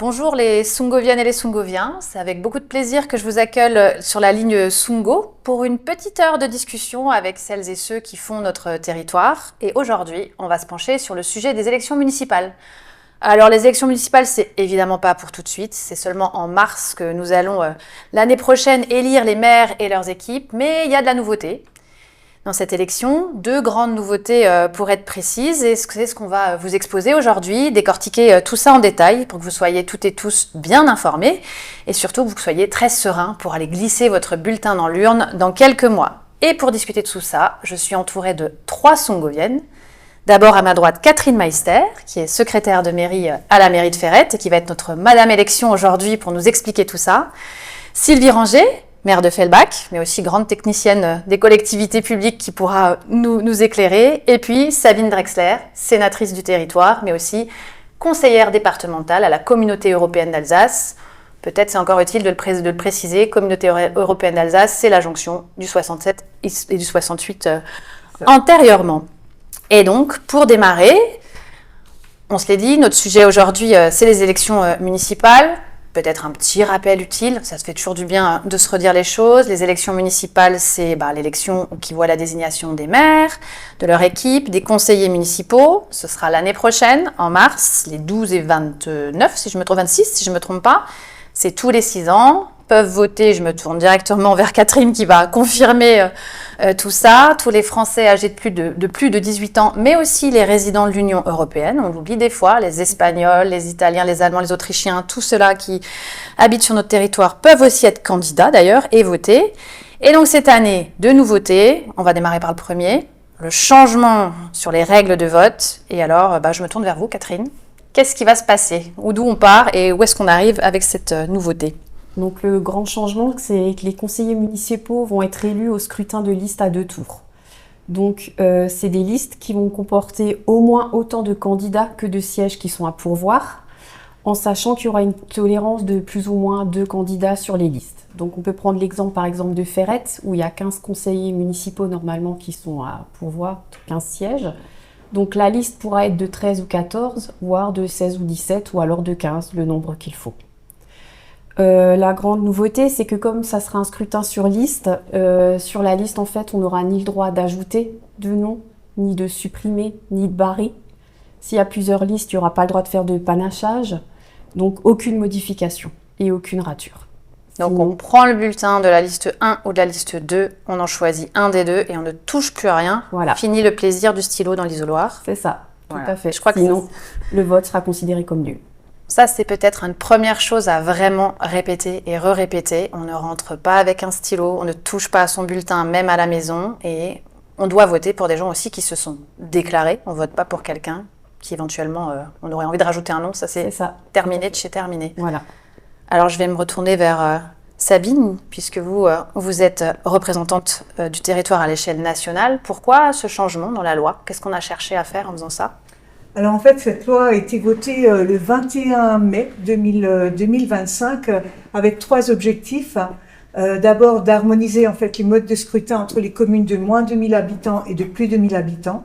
Bonjour les Sungoviennes et les Sungoviens, c'est avec beaucoup de plaisir que je vous accueille sur la ligne Sungo pour une petite heure de discussion avec celles et ceux qui font notre territoire. Et aujourd'hui, on va se pencher sur le sujet des élections municipales. Alors les élections municipales, c'est évidemment pas pour tout de suite, c'est seulement en mars que nous allons l'année prochaine élire les maires et leurs équipes, mais il y a de la nouveauté. Dans cette élection, deux grandes nouveautés pour être précises, et c'est ce qu'on va vous exposer aujourd'hui, décortiquer tout ça en détail pour que vous soyez toutes et tous bien informés et surtout que vous soyez très sereins pour aller glisser votre bulletin dans l'urne dans quelques mois. Et pour discuter de tout ça, je suis entourée de trois Sungoviennes. D'abord à ma droite, Catherine Meister, qui est secrétaire de mairie à la mairie de Ferrette et qui va être notre Madame Élection aujourd'hui pour nous expliquer tout ça. Sylvie Ranger, maire de Fellbach, mais aussi grande technicienne des collectivités publiques qui pourra nous éclairer. Et puis Sabine Drexler, sénatrice du territoire, mais aussi conseillère départementale à la Communauté européenne d'Alsace. Peut-être c'est encore utile de le préciser, Communauté européenne d'Alsace, c'est la jonction du 67 et du 68 antérieurement. Et donc, pour démarrer, on se l'est dit, notre sujet aujourd'hui, c'est les élections municipales. Peut-être un petit rappel utile, ça se fait toujours du bien de se redire les choses. Les élections municipales, c'est l'élection qui voit la désignation des maires, de leur équipe, des conseillers municipaux. Ce sera l'année prochaine, en mars, les 12 et 29, si je me trompe, 26, si je ne me trompe pas. C'est tous les 6 ans, peuvent voter, je me tourne directement vers Catherine qui va confirmer tout ça. Tous les Français âgés de plus de 18 ans, mais aussi les résidents de l'Union européenne. On l'oublie des fois, les Espagnols, les Italiens, les Allemands, les Autrichiens, tous ceux-là qui habitent sur notre territoire peuvent aussi être candidats d'ailleurs et voter. Et donc cette année, de nouveautés, on va démarrer par le premier, le changement sur les règles de vote. Et alors, je me tourne vers vous, Catherine. Qu'est-ce qui va se passer? D'où on part et où est-ce qu'on arrive avec cette nouveauté? Donc le grand changement, c'est que les conseillers municipaux vont être élus au scrutin de liste à 2 tours. Donc c'est des listes qui vont comporter au moins autant de candidats que de sièges qui sont à pourvoir, en sachant qu'il y aura une tolérance de plus ou moins 2 candidats sur les listes. Donc on peut prendre l'exemple par exemple de Ferrette, où il y a 15 conseillers municipaux normalement qui sont à pourvoir, 15 sièges. Donc la liste pourra être de 13 ou 14, voire de 16 ou 17, ou alors de 15, le nombre qu'il faut. La grande nouveauté, c'est que comme ça sera un scrutin sur liste, sur la liste, en fait, on n'aura ni le droit d'ajouter de nom, ni de supprimer, ni de barrer. S'il y a plusieurs listes, il n'y aura pas le droit de faire de panachage. Donc, aucune modification et aucune rature. Donc, on prend le bulletin de la liste 1 ou de la liste 2, on en choisit un des deux et on ne touche plus à rien. Voilà. Fini le plaisir du stylo dans l'isoloir. C'est ça, voilà. Tout à fait. Je crois Sinon, le vote sera considéré comme nul. Ça, c'est peut-être une première chose à vraiment répéter et re-répéter. On ne rentre pas avec un stylo, on ne touche pas à son bulletin, même à la maison. Et on doit voter pour des gens aussi qui se sont déclarés. On ne vote pas pour quelqu'un qui éventuellement, on aurait envie de rajouter un nom. Ça, c'est terminé de chez terminé. Voilà. Alors, je vais me retourner vers Sabine, puisque vous êtes représentante du territoire à l'échelle nationale. Pourquoi ce changement dans la loi? Qu'est-ce qu'on a cherché à faire en faisant ça? Alors en fait, cette loi a été votée le 21 mai 2025 avec 3 objectifs. D'abord, d'harmoniser en fait les modes de scrutin entre les communes de moins de 1000 habitants et de plus de 1000 habitants.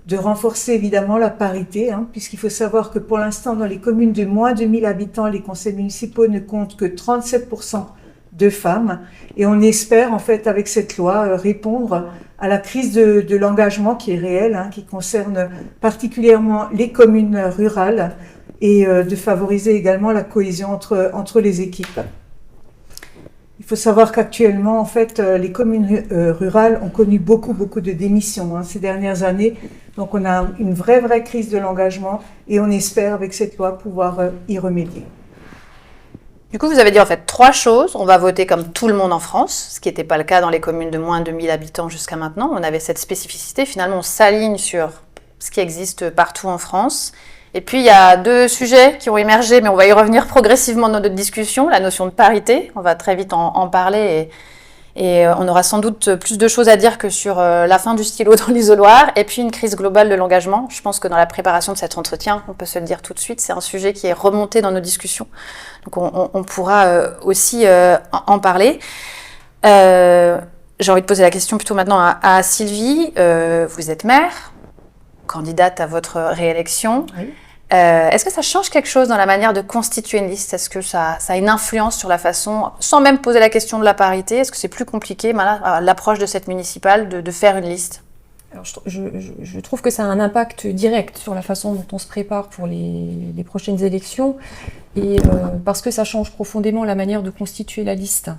De renforcer évidemment la parité, puisqu'il faut savoir que pour l'instant, dans les communes de moins de 1000 habitants, les conseils municipaux ne comptent que 37% de femmes. Et on espère en fait avec cette loi répondre à la crise de l'engagement qui est réelle, qui concerne particulièrement les communes rurales et de favoriser également la cohésion entre les équipes. Il faut savoir qu'actuellement, en fait, les communes rurales ont connu beaucoup de démissions ces dernières années. Donc on a une vraie crise de l'engagement et on espère avec cette loi pouvoir y remédier. Du coup, vous avez dit en fait 3 choses. On va voter comme tout le monde en France, ce qui n'était pas le cas dans les communes de moins de 1000 habitants jusqu'à maintenant. On avait cette spécificité. Finalement, on s'aligne sur ce qui existe partout en France. Et puis, il y a 2 sujets qui ont émergé, mais on va y revenir progressivement dans notre discussion. La notion de parité, on va très vite en parler et on aura sans doute plus de choses à dire que sur la fin du stylo dans l'isoloir. Et puis, une crise globale de l'engagement. Je pense que dans la préparation de cet entretien, on peut se le dire tout de suite, c'est un sujet qui est remonté dans nos discussions. Donc, on pourra aussi en parler. J'ai envie de poser la question plutôt maintenant à Sylvie. Vous êtes maire, candidate à votre réélection. Oui. Est-ce que ça change quelque chose dans la manière de constituer une liste? Est-ce que ça a une influence sur la façon, sans même poser la question de la parité, est-ce que c'est plus compliqué, à l'approche de cette municipale, de faire une liste? Alors, je trouve que ça a un impact direct sur la façon dont on se prépare pour les prochaines élections, et parce que ça change profondément la manière de constituer la liste.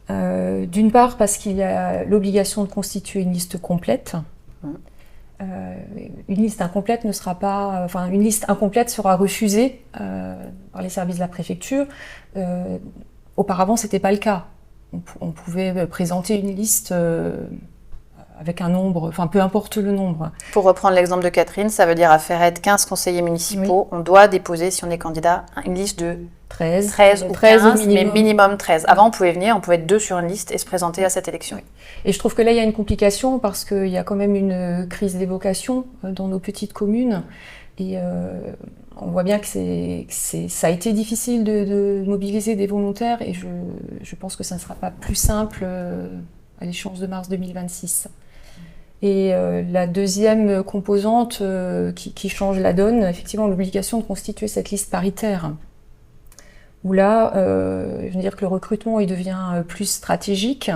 D'une part, parce qu'il y a l'obligation de constituer une liste complète. Une liste incomplète ne sera pas, une liste incomplète sera refusée par les services de la préfecture. Auparavant, c'était pas le cas. On pouvait présenter une liste avec un nombre, peu importe le nombre. Pour reprendre l'exemple de Catherine, ça veut dire à Ferrette, 15 conseillers municipaux, oui. On doit déposer, si on est candidat, une liste de 13 ou 15, mais minimum 13. Avant, on pouvait être 2 sur une liste et se présenter à cette élection. Oui. Et je trouve que là, il y a une complication parce qu'il y a quand même une crise des vocations dans nos petites communes. Et on voit bien que ça a été difficile de mobiliser des volontaires, et je pense que ça ne sera pas plus simple à l'échéance de mars 2026. Et la deuxième composante qui change la donne, effectivement, l'obligation de constituer cette liste paritaire. Où là, je veux dire que le recrutement il devient plus stratégique.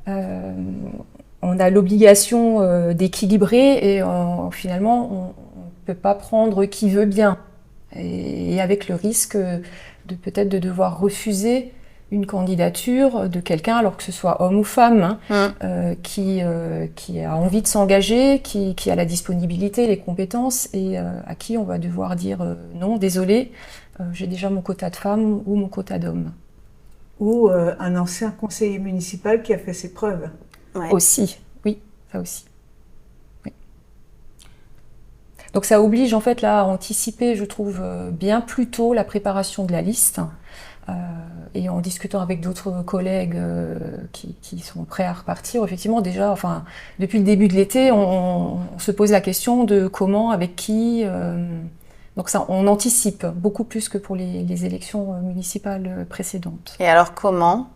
On a l'obligation d'équilibrer, et finalement, on ne peut pas prendre qui veut bien. Et avec le risque de peut-être de devoir refuser une candidature de quelqu'un, alors que ce soit homme ou femme, qui a envie de s'engager, qui a la disponibilité, les compétences, et à qui on va devoir dire non, désolé, j'ai déjà mon quota de femmes ou mon quota d'hommes. Ou un ancien conseiller municipal qui a fait ses preuves. Ouais. Aussi, oui, ça aussi. Oui. Donc ça oblige en fait là à anticiper, je trouve, bien plus tôt la préparation de la liste. Et en discutant avec d'autres collègues qui sont prêts à repartir, effectivement, déjà, depuis le début de l'été, on se pose la question de comment, avec qui. Donc ça, on anticipe beaucoup plus que pour les élections municipales précédentes. Et alors comment?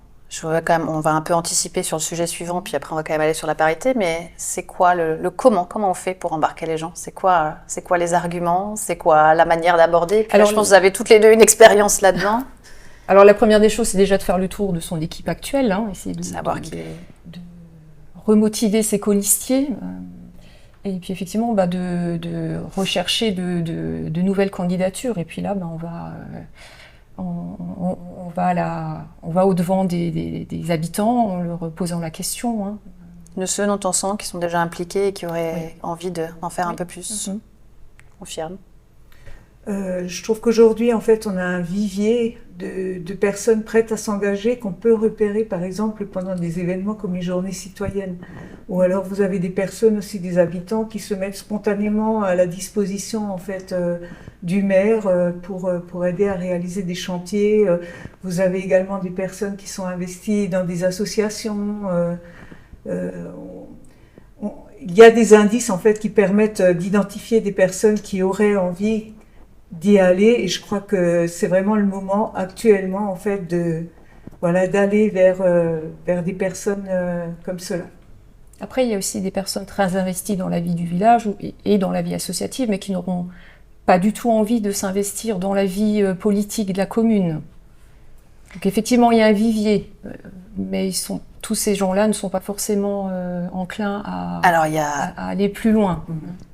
On va un peu anticiper sur le sujet suivant, puis après on va quand même aller sur la parité, mais c'est quoi le comment? Comment on fait pour embarquer les gens? C'est quoi les arguments? C'est quoi la manière d'aborder? Alors, je pense que vous avez toutes les deux une expérience là-dedans. Alors la première des choses, c'est déjà de faire le tour de son équipe actuelle, essayer de remotiver ses colistiers, et puis effectivement de rechercher de nouvelles candidatures. Et puis là, on va au-devant des habitants en leur posant la question. De ceux dont on sent qui sont déjà impliqués et qui auraient envie d'en faire un peu plus. Confirme. Je trouve qu'aujourd'hui, en fait, on a un vivier de personnes prêtes à s'engager qu'on peut repérer, par exemple, pendant des événements comme les journées citoyennes. Ou alors, vous avez des personnes aussi, des habitants, qui se mettent spontanément à la disposition, en fait, du maire pour aider à réaliser des chantiers. Vous avez également des personnes qui sont investies dans des associations. Il y a des indices, en fait, qui permettent d'identifier des personnes qui auraient envie d'y aller, et je crois que c'est vraiment le moment actuellement en fait d'aller vers des personnes comme cela. Après, il y a aussi des personnes très investies dans la vie du village et dans la vie associative, mais qui n'auront pas du tout envie de s'investir dans la vie politique de la commune. Donc effectivement, il y a un vivier, mais tous ces gens-là ne sont pas forcément enclins à aller plus loin.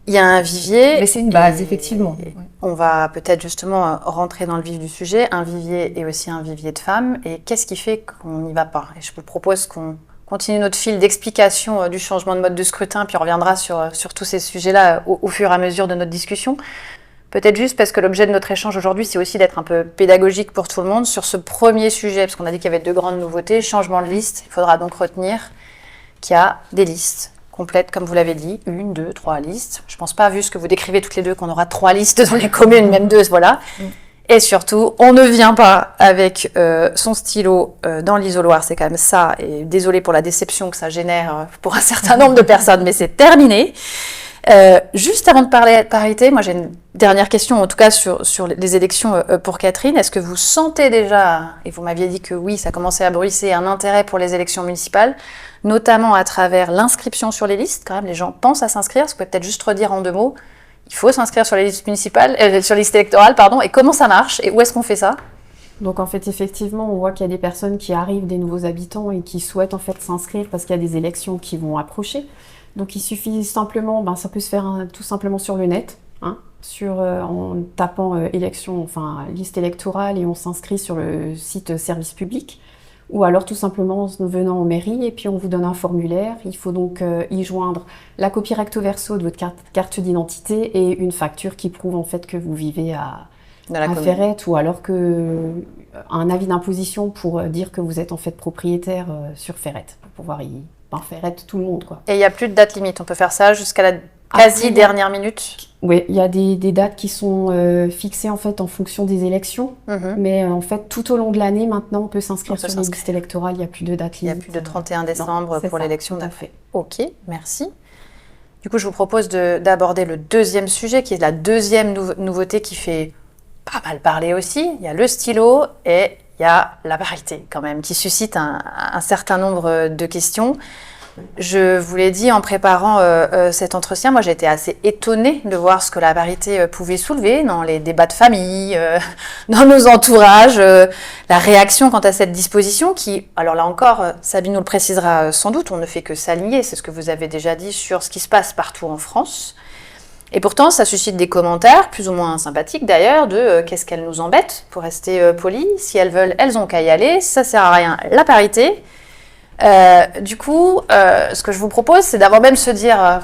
Il y a un vivier. Mais c'est une base, effectivement. On va peut-être justement rentrer dans le vif du sujet. Un vivier et aussi un vivier de femmes. Et qu'est-ce qui fait qu'on n'y va pas? Et je vous propose qu'on continue notre fil d'explication du changement de mode de scrutin, puis on reviendra sur tous ces sujets-là au fur et à mesure de notre discussion. Peut-être juste parce que l'objet de notre échange aujourd'hui, c'est aussi d'être un peu pédagogique pour tout le monde sur ce premier sujet, parce qu'on a dit qu'il y avait 2 grandes nouveautés. Changement de liste, il faudra donc retenir qu'il y a des listes complètes, comme vous l'avez dit, 1, 2, 3 listes. Je ne pense pas, vu ce que vous décrivez toutes les deux, qu'on aura 3 listes dans les communes, même 2, voilà. Et surtout, on ne vient pas avec son stylo dans l'isoloir, c'est quand même ça, et désolé pour la déception que ça génère pour un certain nombre de personnes, mais c'est terminé. Juste avant de parler de parité, moi j'ai une dernière question, en tout cas sur les élections pour Catherine. Est-ce que vous sentez déjà, et vous m'aviez dit que oui, ça commençait à bruisser, un intérêt pour les élections municipales, notamment à travers l'inscription sur les listes? Quand même, les gens pensent à s'inscrire. Vous pouvez peut-être juste redire en 2 mots. il faut s'inscrire sur les listes municipales, sur les listes électorales, pardon, et comment ça marche et où est-ce qu'on fait ça? Donc en fait, effectivement, on voit qu'il y a des personnes qui arrivent, des nouveaux habitants et qui souhaitent en fait s'inscrire parce qu'il y a des élections qui vont approcher. Donc il suffit simplement, ça peut se faire tout simplement sur le net, en tapant liste électorale et on s'inscrit sur le site service public. Ou alors tout simplement en venant en mairie et puis on vous donne un formulaire. Il faut donc y joindre la copie recto verso de votre carte d'identité et une facture qui prouve en fait que vous vivez à Ferrette, ou alors un avis d'imposition pour dire que vous êtes en fait propriétaire sur Ferrette, pour pouvoir Ferrette tout le monde, quoi. Et il n'y a plus de date limite, on peut faire ça jusqu'à la quasi dernière minute? Oui, il y a des dates qui sont fixées en fait en fonction des élections, mais en fait tout au long de l'année maintenant on peut s'inscrire sur les listes électorales, il n'y a plus de date limite. Il n'y a plus de 31 décembre pour l'élection. Tout à fait. Ok, merci. Du coup, je vous propose d'aborder le deuxième sujet, qui est la deuxième nouveauté qui fait pas mal parler aussi. Il y a le stylo et il y a la parité quand même, qui suscite un certain nombre de questions. Je vous l'ai dit en préparant cet entretien, moi j'ai été assez étonnée de voir ce que la parité pouvait soulever dans les débats de famille, dans nos entourages, la réaction quant à cette disposition qui, alors là encore, Sabine nous le précisera sans doute, on ne fait que s'aligner, c'est ce que vous avez déjà dit sur ce qui se passe partout en France. Et pourtant, ça suscite des commentaires, plus ou moins sympathiques d'ailleurs, de qu'est-ce qu'elles nous embêtent, pour rester polis, si elles veulent, elles ont qu'à y aller, ça sert à rien, la parité. Du coup, ce que je vous propose, c'est d'abord même se dire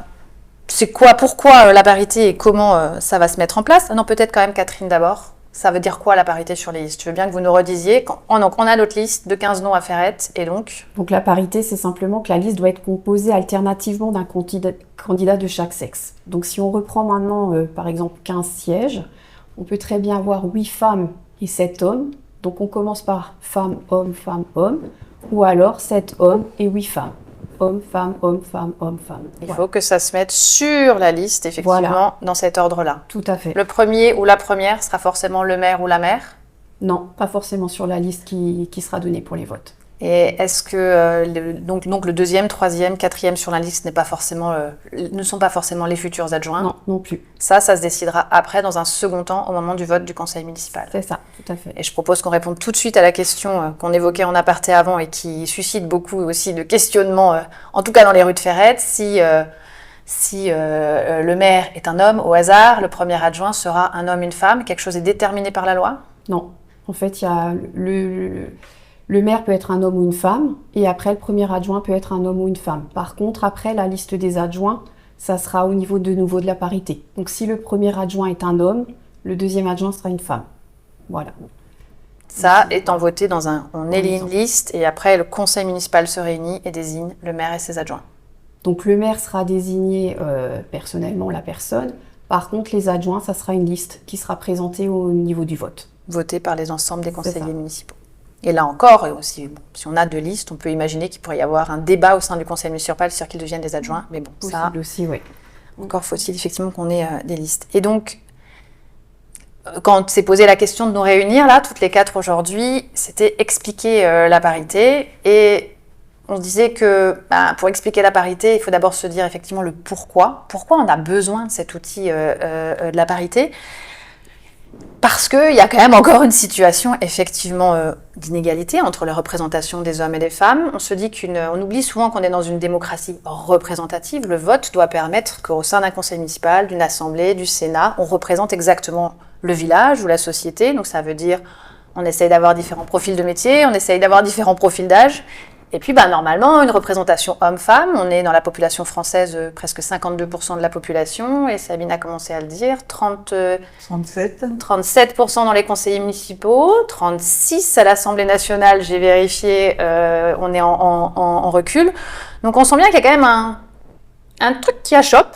pourquoi la parité et comment ça va se mettre en place. Non, peut-être quand même Catherine d'abord. Ça veut dire quoi la parité sur les listes? Je veux bien que vous nous redisiez. Donc, on a notre liste de 15 noms à Ferrette et donc la parité, c'est simplement que la liste doit être composée alternativement d'un candidat de chaque sexe. Donc si on reprend maintenant, par exemple, 15 sièges, on peut très bien avoir 8 femmes et 7 hommes. Donc on commence par femme, homme, ou alors 7 hommes et 8 femmes. Homme, femme, homme, femme, homme, femme. Il faut que ça se mette sur la liste, effectivement, dans cet ordre-là. Tout à fait. Le premier ou la première sera forcément le maire ou la maire? Non, pas forcément sur la liste qui sera donnée pour les votes. Et est-ce que donc le deuxième, troisième, quatrième sur la liste ne sont pas forcément les futurs adjoints? Non, non plus. Ça se décidera après, dans un second temps, au moment du vote du conseil municipal. C'est ça, tout à fait. Et je propose qu'on réponde tout de suite à la question qu'on évoquait en aparté avant et qui suscite beaucoup aussi de questionnements, en tout cas dans les rues de Ferrette. Si le maire est un homme, au hasard, le premier adjoint sera un homme, une femme, quelque chose est déterminé par la loi? Non. En fait, il y a le maire peut être un homme ou une femme, et après, le premier adjoint peut être un homme ou une femme. Par contre, après, la liste des adjoints, ça sera au niveau de nouveau de la parité. Donc, si le premier adjoint est un homme, le deuxième adjoint sera une femme. Voilà. Ça étant voté on élit une liste, et après, le conseil municipal se réunit et désigne le maire et ses adjoints. Donc, le maire sera désigné personnellement, la personne. Par contre, les adjoints, ça sera une liste qui sera présentée au niveau du vote. Votée par les ensembles des conseillers municipaux. Et là encore, si on a deux listes, on peut imaginer qu'il pourrait y avoir un débat au sein du conseil municipal sur qu'ils deviennent des adjoints. Mais bon, ça aussi, oui. Encore faut-il effectivement qu'on ait des listes. Et donc, quand s'est posé la question de nous réunir, là, toutes les quatre aujourd'hui, c'était expliquer la parité. Et on se disait que pour expliquer la parité, il faut d'abord se dire effectivement le pourquoi. Pourquoi on a besoin de cet outil de la parité ? Parce qu'il y a quand même encore une situation effectivement d'inégalité entre les représentations des hommes et des femmes. On se dit on oublie souvent qu'on est dans une démocratie représentative. Le vote doit permettre qu'au sein d'un conseil municipal, d'une assemblée, du Sénat, on représente exactement le village ou la société. Donc ça veut dire on essaye d'avoir différents profils de métier, on essaye d'avoir différents profils d'âge. Et puis normalement, une représentation homme-femme, on est dans la population française presque 52% de la population, et Sabine a commencé à le dire, 37% dans les conseillers municipaux, 36% à l'Assemblée nationale, j'ai vérifié, on est en recul. Donc on sent bien qu'il y a quand même un truc qui achoppe.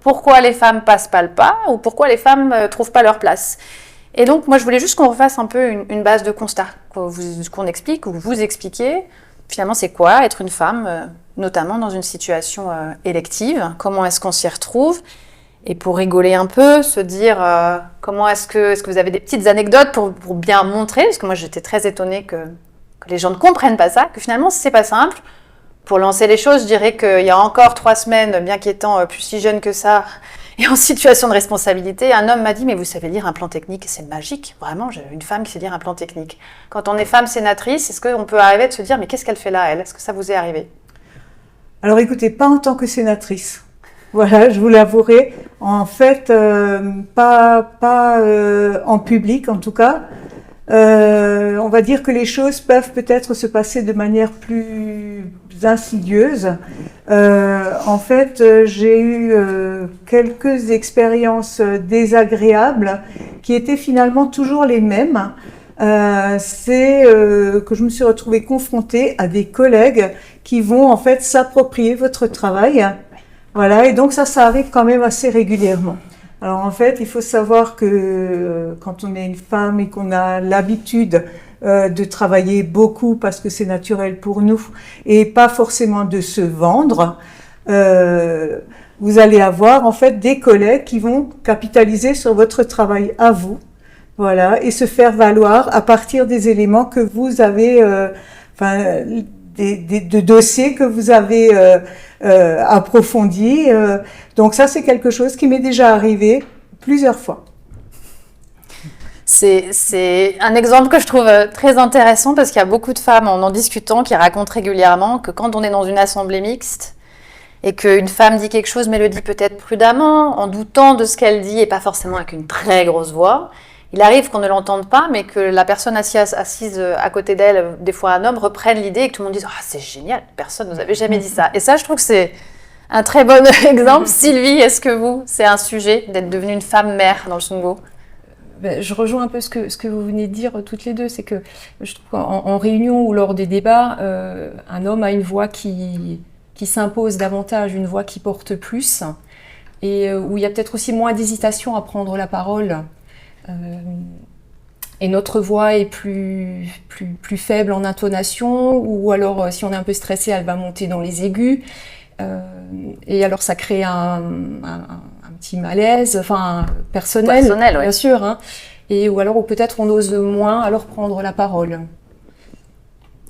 Pourquoi les femmes passent pas le pas, ou pourquoi les femmes trouvent pas leur place. Et donc moi je voulais juste qu'on refasse un peu une base de constat, qu'on explique, ou vous expliquiez. Finalement, c'est quoi être une femme, notamment dans une situation élective? Comment est-ce qu'on s'y retrouve? Et pour rigoler un peu, se dire comment est-ce que vous avez des petites anecdotes pour bien montrer? Parce que moi, j'étais très étonnée que les gens ne comprennent pas ça, que finalement, c'est pas simple. Pour lancer les choses, je dirais qu'il y a encore 3 semaines, bien qu'étant plus si jeune que ça, et en situation de responsabilité. Un homme m'a dit, mais vous savez lire un plan technique, c'est magique, vraiment, j'ai une femme qui sait lire un plan technique. Quand on est femme sénatrice, est-ce qu'on peut arriver de se dire, mais qu'est-ce qu'elle fait là, elle? Est-ce que ça vous est arrivé? Alors écoutez, pas en tant que sénatrice. Voilà, je vous l'avouerai. En fait, pas en public en tout cas. On va dire que les choses peuvent peut-être se passer de manière plus insidieuse. En fait, j'ai eu quelques expériences désagréables qui étaient finalement toujours les mêmes. C'est que je me suis retrouvée confrontée à des collègues qui vont en fait s'approprier votre travail. Voilà, et donc ça arrive quand même assez régulièrement. Alors en fait, il faut savoir que quand on est une femme et qu'on a l'habitude de travailler beaucoup parce que c'est naturel pour nous et pas forcément de se vendre, vous allez avoir en fait des collègues qui vont capitaliser sur votre travail à vous, voilà, et se faire valoir à partir des éléments que vous avez, de dossiers que vous avez approfondis. Donc ça, c'est quelque chose qui m'est déjà arrivé plusieurs fois. C'est un exemple que je trouve très intéressant parce qu'il y a beaucoup de femmes, en discutant, qui racontent régulièrement que quand on est dans une assemblée mixte et qu'une femme dit quelque chose mais le dit peut-être prudemment, en doutant de ce qu'elle dit et pas forcément avec une très grosse voix, il arrive qu'on ne l'entende pas, mais que la personne assise à côté d'elle, des fois un homme, reprenne l'idée et que tout le monde dise « Ah, c'est génial, personne ne nous avait jamais dit ça ». Et ça, je trouve que c'est un très bon exemple. Sylvie, est-ce que c'est un sujet d'être devenue une femme mère dans le Sungo? Je rejoins un peu ce que vous venez de dire toutes les deux. C'est que je trouve qu'en réunion ou lors des débats, un homme a une voix qui s'impose davantage, une voix qui porte plus, et où il y a peut-être aussi moins d'hésitation à prendre la parole. Et notre voix est plus faible en intonation, ou alors si on est un peu stressé, elle va monter dans les aigus. Et alors ça crée un petit malaise, personnel, ouais. Bien sûr. Hein. Ou alors peut-être on ose moins alors prendre la parole.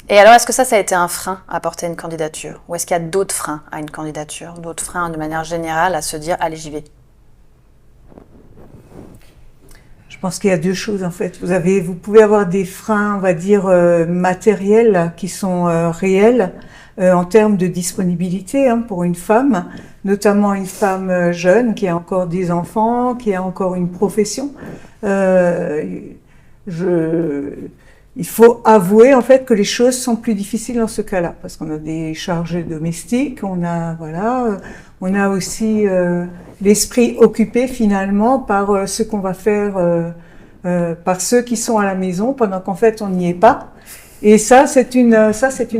Et alors, est-ce que ça a été un frein à porter une candidature? Ou est-ce qu'il y a d'autres freins à une candidature, d'autres freins de manière générale à se dire « Allez, j'y vais ». Je pense qu'il y a deux choses en fait. Vous pouvez avoir des freins, on va dire, matériels qui sont réels en termes de disponibilité pour une femme, notamment une femme jeune qui a encore des enfants, qui a encore une profession. Il faut avouer en fait que les choses sont plus difficiles dans ce cas-là parce qu'on a des charges domestiques, on a aussi l'esprit occupé finalement par ce qu'on va faire, par ceux qui sont à la maison pendant qu'en fait on n'y est pas. Et ça c'est une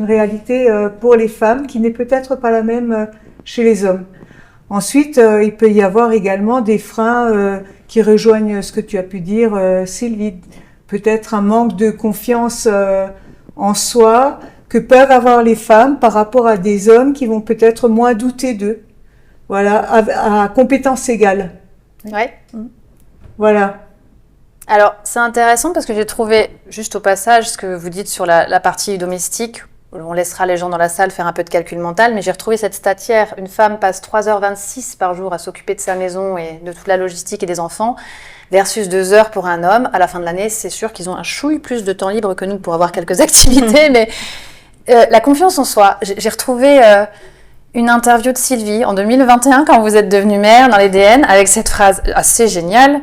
réalité pour les femmes qui n'est peut-être pas la même chez les hommes. Ensuite, il peut y avoir également des freins qui rejoignent ce que tu as pu dire, Sylvie. Peut-être un manque de confiance en soi que peuvent avoir les femmes par rapport à des hommes qui vont peut-être moins douter d'eux. Voilà, à compétences égales. Ouais. Voilà. Alors, c'est intéressant parce que j'ai trouvé, juste au passage, ce que vous dites sur la partie domestique. On laissera les gens dans la salle faire un peu de calcul mental, mais j'ai retrouvé cette stat hier. Une femme passe 3h26 par jour à s'occuper de sa maison et de toute la logistique et des enfants, versus 2 heures pour un homme. À la fin de l'année, c'est sûr qu'ils ont un chouille plus de temps libre que nous pour avoir quelques activités, mais la confiance en soi. J'ai retrouvé une interview de Sylvie en 2021, quand vous êtes devenue mère, dans les DN, avec cette phrase assez géniale,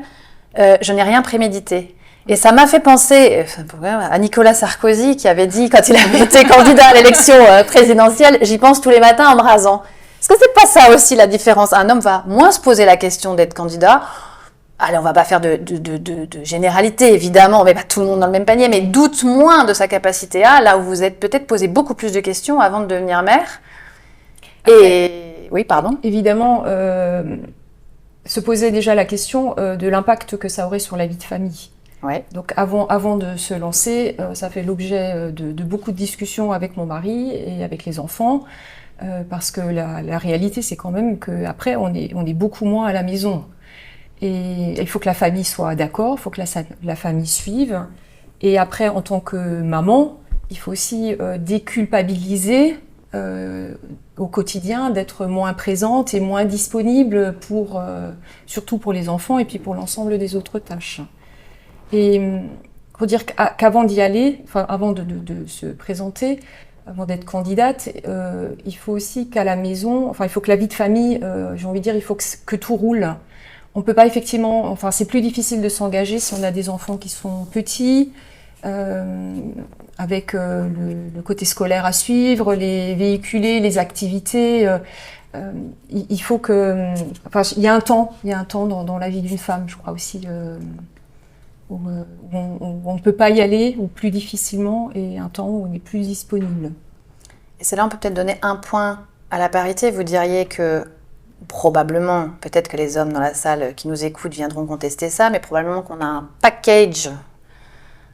je n'ai rien prémédité. Et ça m'a fait penser à Nicolas Sarkozy qui avait dit, quand il avait été candidat à l'élection présidentielle, j'y pense tous les matins en me rasant. Est-ce que c'est pas ça aussi la différence? Un homme va moins se poser la question d'être candidat. Allez, on va pas faire de généralité, évidemment, on met pas tout le monde dans le même panier, mais doute moins de sa capacité à, là où vous êtes peut-être posé beaucoup plus de questions avant de devenir mère. Et oui, pardon. Évidemment, se poser déjà la question de l'impact que ça aurait sur la vie de famille. Ouais. Donc avant de se lancer, ça fait l'objet de beaucoup de discussions avec mon mari et avec les enfants, parce que la réalité c'est quand même qu'après on est beaucoup moins à la maison. Et il faut que la famille soit d'accord, il faut que la famille suive. Et après, en tant que maman, il faut aussi déculpabiliser au quotidien, d'être moins présente et moins disponible surtout pour les enfants et puis pour l'ensemble des autres tâches. Et faut dire qu'avant d'y aller, enfin avant de se présenter, avant d'être candidate, il faut aussi qu'à la maison, enfin il faut que la vie de famille, j'ai envie de dire, il faut que tout roule. On peut pas effectivement, enfin c'est plus difficile de s'engager si on a des enfants qui sont petits, avec le côté scolaire à suivre, les véhiculer, les activités. Il faut que, enfin il y a un temps dans la vie d'une femme, je crois aussi, où on ne peut pas y aller, ou plus difficilement, et un temps où on est plus disponible. Et c'est là on peut peut-être donner un point à la parité. Vous diriez que probablement, peut-être que les hommes dans la salle qui nous écoutent viendront contester ça, mais probablement qu'on a un package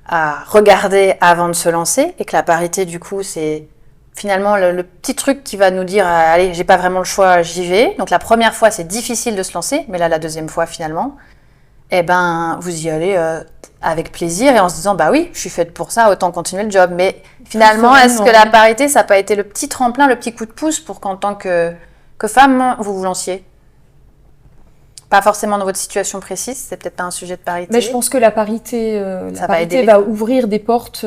à regarder avant de se lancer, et que la parité, du coup, c'est finalement le petit truc qui va nous dire « Allez, j'ai pas vraiment le choix, j'y vais ». Donc la première fois, c'est difficile de se lancer, mais là, la deuxième fois, finalement, eh ben, vous y allez avec plaisir et en se disant « Bah oui, je suis faite pour ça, autant continuer le job ». Mais finalement, est-ce que la parité, ça n'a pas été le petit tremplin, le petit coup de pouce pour qu'en tant que femme, vous vous lanciez? Pas forcément dans votre situation précise, c'est peut-être pas un sujet de parité. Mais je pense que la parité va ouvrir des portes,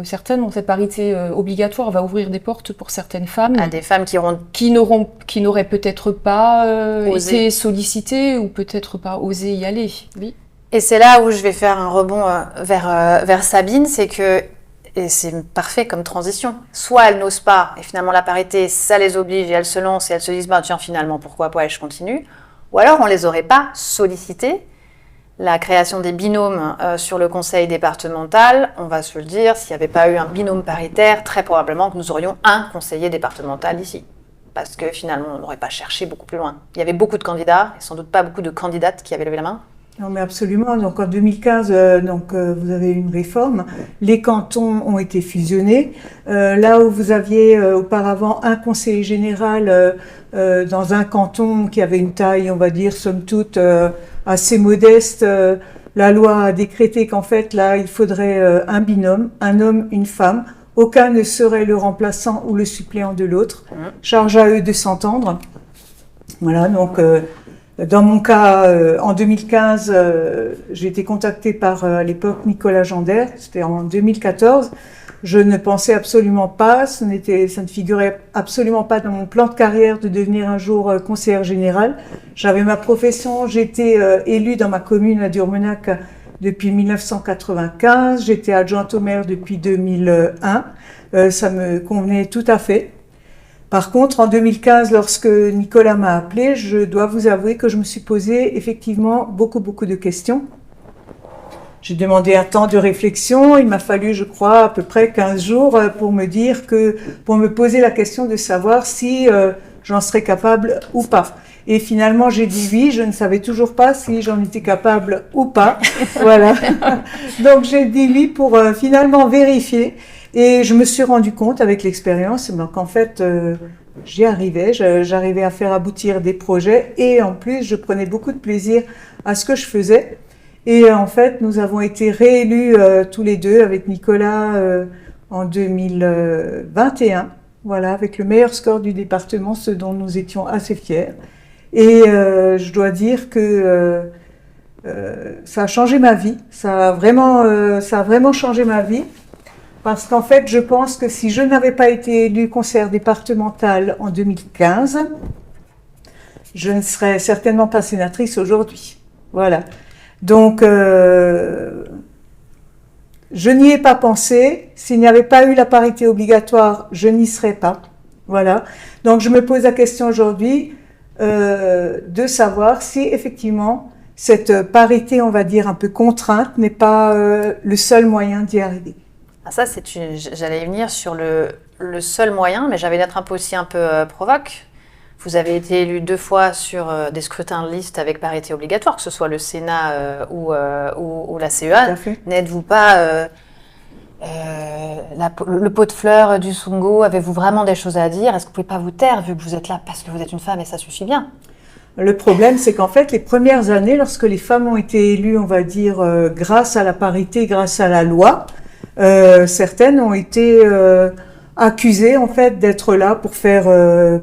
certaines, cette parité obligatoire va ouvrir des portes pour certaines femmes. À des femmes qui n'auraient peut-être pas été sollicitées ou peut-être pas osé y aller. Oui. Et c'est là où je vais faire un rebond vers Sabine, c'est que, et c'est parfait comme transition, soit elles n'osent pas, et finalement la parité, ça les oblige, et elles se lancent, et elles se disent, bah, tiens, finalement, pourquoi pas, et je continue. Ou alors, on ne les aurait pas sollicitées. La création des binômes sur le conseil départemental, on va se le dire, s'il n'y avait pas eu un binôme paritaire, très probablement que nous aurions un conseiller départemental ici. Parce que finalement, on n'aurait pas cherché beaucoup plus loin. Il y avait beaucoup de candidats, et sans doute pas beaucoup de candidates qui avaient levé la main. Non, mais absolument. Donc en 2015, vous avez eu une réforme. Les cantons ont été fusionnés. Là où vous aviez auparavant un conseiller général dans un canton qui avait une taille, on va dire, somme toute, assez modeste, la loi a décrété qu'en fait, là, il faudrait un binôme, un homme, une femme. Aucun ne serait le remplaçant ou le suppléant de l'autre. Charge à eux de s'entendre. Voilà, donc... dans mon cas, en 2015, j'ai été contactée par, à l'époque, Nicolas Gendère. C'était en 2014. Je ne pensais absolument pas, ça ne figurait absolument pas dans mon plan de carrière de devenir un jour conseillère générale. J'avais ma profession, j'étais élue dans ma commune à Durmenac depuis 1995. J'étais adjointe au maire depuis 2001. Ça me convenait tout à fait. Par contre, en 2015, lorsque Nicolas m'a appelée, je dois vous avouer que je me suis posé effectivement beaucoup de questions. J'ai demandé un temps de réflexion. Il m'a fallu, je crois, à peu près 15 jours pour me poser la question de savoir si j'en serais capable ou pas. Et finalement, j'ai dit oui. Je ne savais toujours pas si j'en étais capable ou pas. Voilà. Donc, j'ai dit oui pour finalement vérifier. Et je me suis rendu compte avec l'expérience qu'en fait, j'y arrivais, j'arrivais à faire aboutir des projets et en plus, je prenais beaucoup de plaisir à ce que je faisais. Et en fait, nous avons été réélus tous les deux avec Nicolas en 2021, voilà, avec le meilleur score du département, ce dont nous étions assez fiers. Et je dois dire que ça a changé ma vie, ça a vraiment changé ma vie. Parce qu'en fait, je pense que si je n'avais pas été élue conseillère départementale en 2015, je ne serais certainement pas sénatrice aujourd'hui. Voilà. Donc, je n'y ai pas pensé. S'il n'y avait pas eu la parité obligatoire, je n'y serais pas. Voilà. Donc, je me pose la question aujourd'hui de savoir si effectivement cette parité, on va dire, un peu contrainte, n'est pas le seul moyen d'y arriver. Ah, ça, j'allais y venir sur le seul moyen, mais j'avais d'être aussi un peu provoque. Vous avez été élu 2 fois sur des scrutins de liste avec parité obligatoire, que ce soit le Sénat ou la CEA. N'êtes-vous pas le pot de fleurs du Sungo? Avez-vous vraiment des choses à dire? Est-ce que vous ne pouvez pas vous taire vu que vous êtes là parce que vous êtes une femme et ça suffit bien? Le problème, c'est qu'en fait, les premières années, lorsque les femmes ont été élues, on va dire, grâce à la parité, grâce à la loi, certaines ont été accusés en fait d'être là pour faire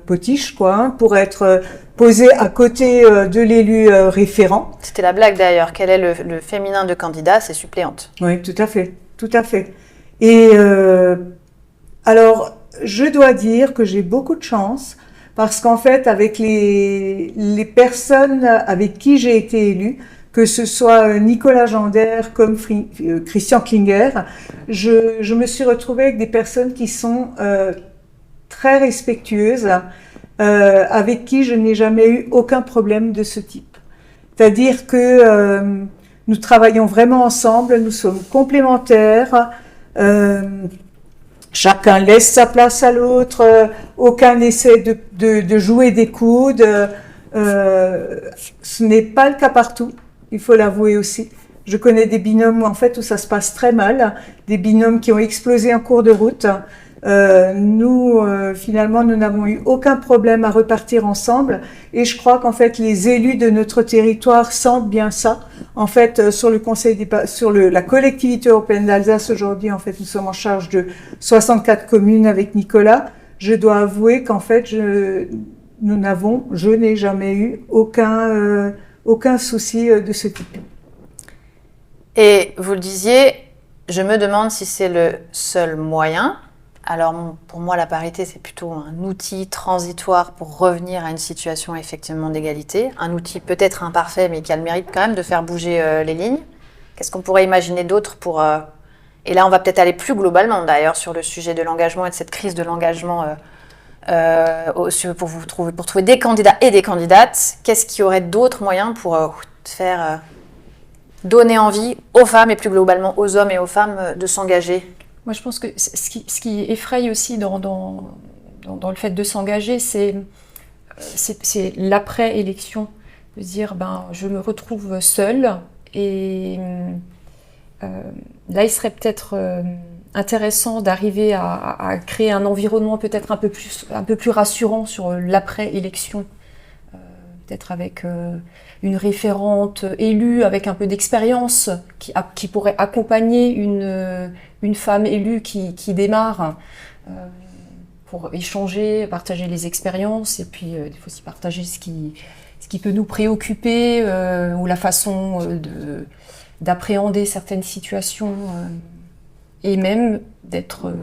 potiche, quoi, hein, pour être posés à côté de l'élu référent. C'était la blague d'ailleurs. Quel est le féminin de candidat? C'est suppléante. Oui, tout à fait, tout à fait. Et alors, je dois dire que j'ai beaucoup de chance parce qu'en fait, avec les personnes avec qui j'ai été élue, que ce soit Nicolas Gendère comme Christian Klinger, je me suis retrouvée avec des personnes qui sont très respectueuses, avec qui je n'ai jamais eu aucun problème de ce type. C'est-à-dire que nous travaillons vraiment ensemble, nous sommes complémentaires, chacun laisse sa place à l'autre, aucun n'essaie de jouer des coudes. Ce n'est pas le cas partout. Il faut l'avouer aussi. Je connais des binômes en fait où ça se passe très mal, des binômes qui ont explosé en cours de route. Finalement, nous n'avons eu aucun problème à repartir ensemble. Et je crois qu'en fait, les élus de notre territoire sentent bien ça. En fait, sur le la collectivité européenne d'Alsace aujourd'hui, en fait, nous sommes en charge de 64 communes avec Nicolas. Je dois avouer qu'en fait, je n'ai jamais eu aucun souci de ce type. Et vous le disiez, je me demande si c'est le seul moyen. Alors pour moi, la parité, c'est plutôt un outil transitoire pour revenir à une situation effectivement d'égalité. Un outil peut-être imparfait, mais qui a le mérite quand même de faire bouger les lignes. Qu'est-ce qu'on pourrait imaginer d'autre pour... Et là, on va peut-être aller plus globalement d'ailleurs sur le sujet de l'engagement et de cette crise de l'engagement pour trouver des candidats et des candidates. Qu'est-ce qu'il y aurait d'autres moyens pour faire donner envie aux femmes et plus globalement aux hommes et aux femmes de s'engager? Moi, je pense que ce qui effraie aussi dans le fait de s'engager, c'est l'après-élection. De dire, je me retrouve seule et là, il serait peut-être intéressant d'arriver à créer un environnement peut-être un peu plus rassurant sur l'après-élection. Peut-être avec une référente élue, avec un peu d'expérience, qui pourrait accompagner une femme élue qui démarre pour échanger, partager les expériences, et puis il faut aussi partager ce qui peut nous préoccuper, ou la façon d'appréhender certaines situations, et même d'être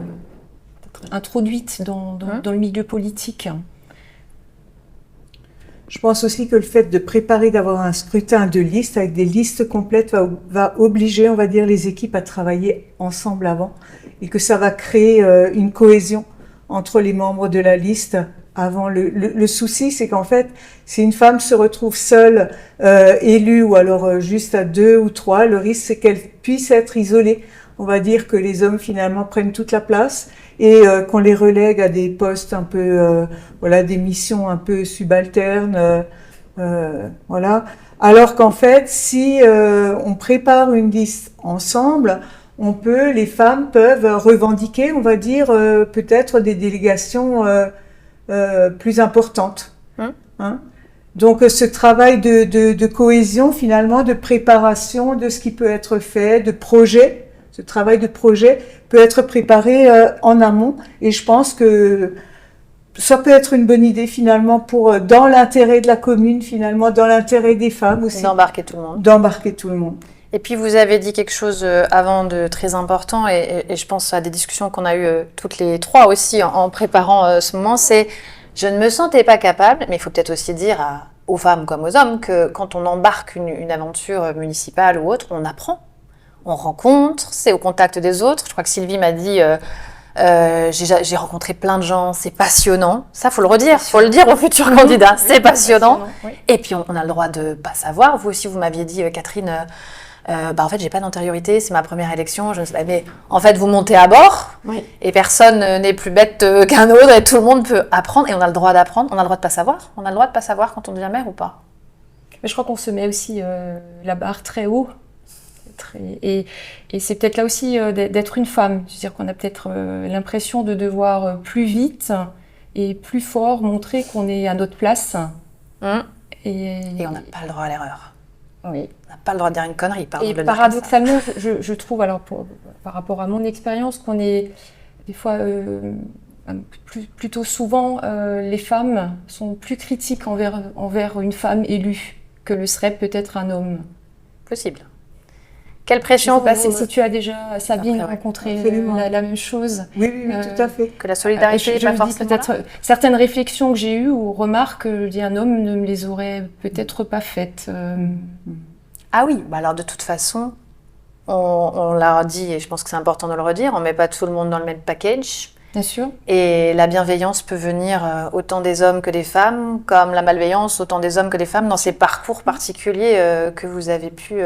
introduite dans le milieu politique. Je pense aussi que le fait de préparer, d'avoir un scrutin de liste avec des listes complètes va obliger, on va dire, les équipes à travailler ensemble avant et que ça va créer une cohésion entre les membres de la liste avant. Le souci, c'est qu'en fait, si une femme se retrouve seule, élue ou alors juste à 2 ou 3, le risque, c'est qu'elle puisse être isolée. On va dire que les hommes finalement prennent toute la place et qu'on les relègue à des postes un peu, des missions un peu subalternes, voilà. Alors qu'en fait, si on prépare une liste ensemble, les femmes peuvent revendiquer, on va dire, peut-être des délégations plus importantes. Hein. Donc ce travail de cohésion, finalement, de préparation de ce qui peut être fait, de projet. Ce travail de projet peut être préparé en amont et je pense que ça peut être une bonne idée finalement dans l'intérêt de la commune, finalement, dans l'intérêt des femmes aussi. D'embarquer tout le monde. D'embarquer tout le monde. Et puis vous avez dit quelque chose avant de très important et je pense à des discussions qu'on a eues toutes les trois aussi en préparant ce moment, c'est je ne me sentais pas capable, mais il faut peut-être aussi dire aux femmes comme aux hommes que quand on embarque une aventure municipale ou autre, on apprend. On rencontre, c'est au contact des autres. Je crois que Sylvie m'a dit j'ai rencontré plein de gens, c'est passionnant. Ça, faut le redire, faut le dire aux futurs candidats, c'est passionnant. Oui. Et puis on a le droit de pas savoir. Vous aussi, vous m'aviez dit, Catherine, en fait, j'ai pas d'antériorité, c'est ma première élection. Je ne sais pas, mais en fait, vous montez à bord et personne n'est plus bête qu'un autre et tout le monde peut apprendre. Et on a le droit d'apprendre, on a le droit de pas savoir. On a le droit de pas savoir quand on devient mère ou pas. Mais je crois qu'on se met aussi la barre très haut. Et c'est peut-être là aussi d'être une femme. C'est-à-dire qu'on a peut-être l'impression de devoir plus vite et plus fort montrer qu'on est à notre place. Et on n'a pas le droit à l'erreur. Oui. On n'a pas le droit de dire une connerie. Et paradoxalement, je trouve, alors par rapport à mon expérience, qu'on est des fois, plutôt souvent, les femmes sont plus critiques envers une femme élue que le serait peut-être un homme. Possible. Quelle pression Je sais pas si tu as déjà, Sabine, Après, ouais. rencontré la même chose. Oui, tout à fait. Que la solidarité Je n'est pas me dis forcément là. peut-être certaines réflexions que j'ai eues ou remarques, je dis un homme ne me les aurait peut-être pas faites. Ah oui, bah alors de toute façon, on l'a dit et je pense que c'est important de le redire, on ne met pas tout le monde dans le même package. Bien sûr. Et la bienveillance peut venir autant des hommes que des femmes, comme la malveillance autant des hommes que des femmes dans ces parcours particuliers que vous avez pu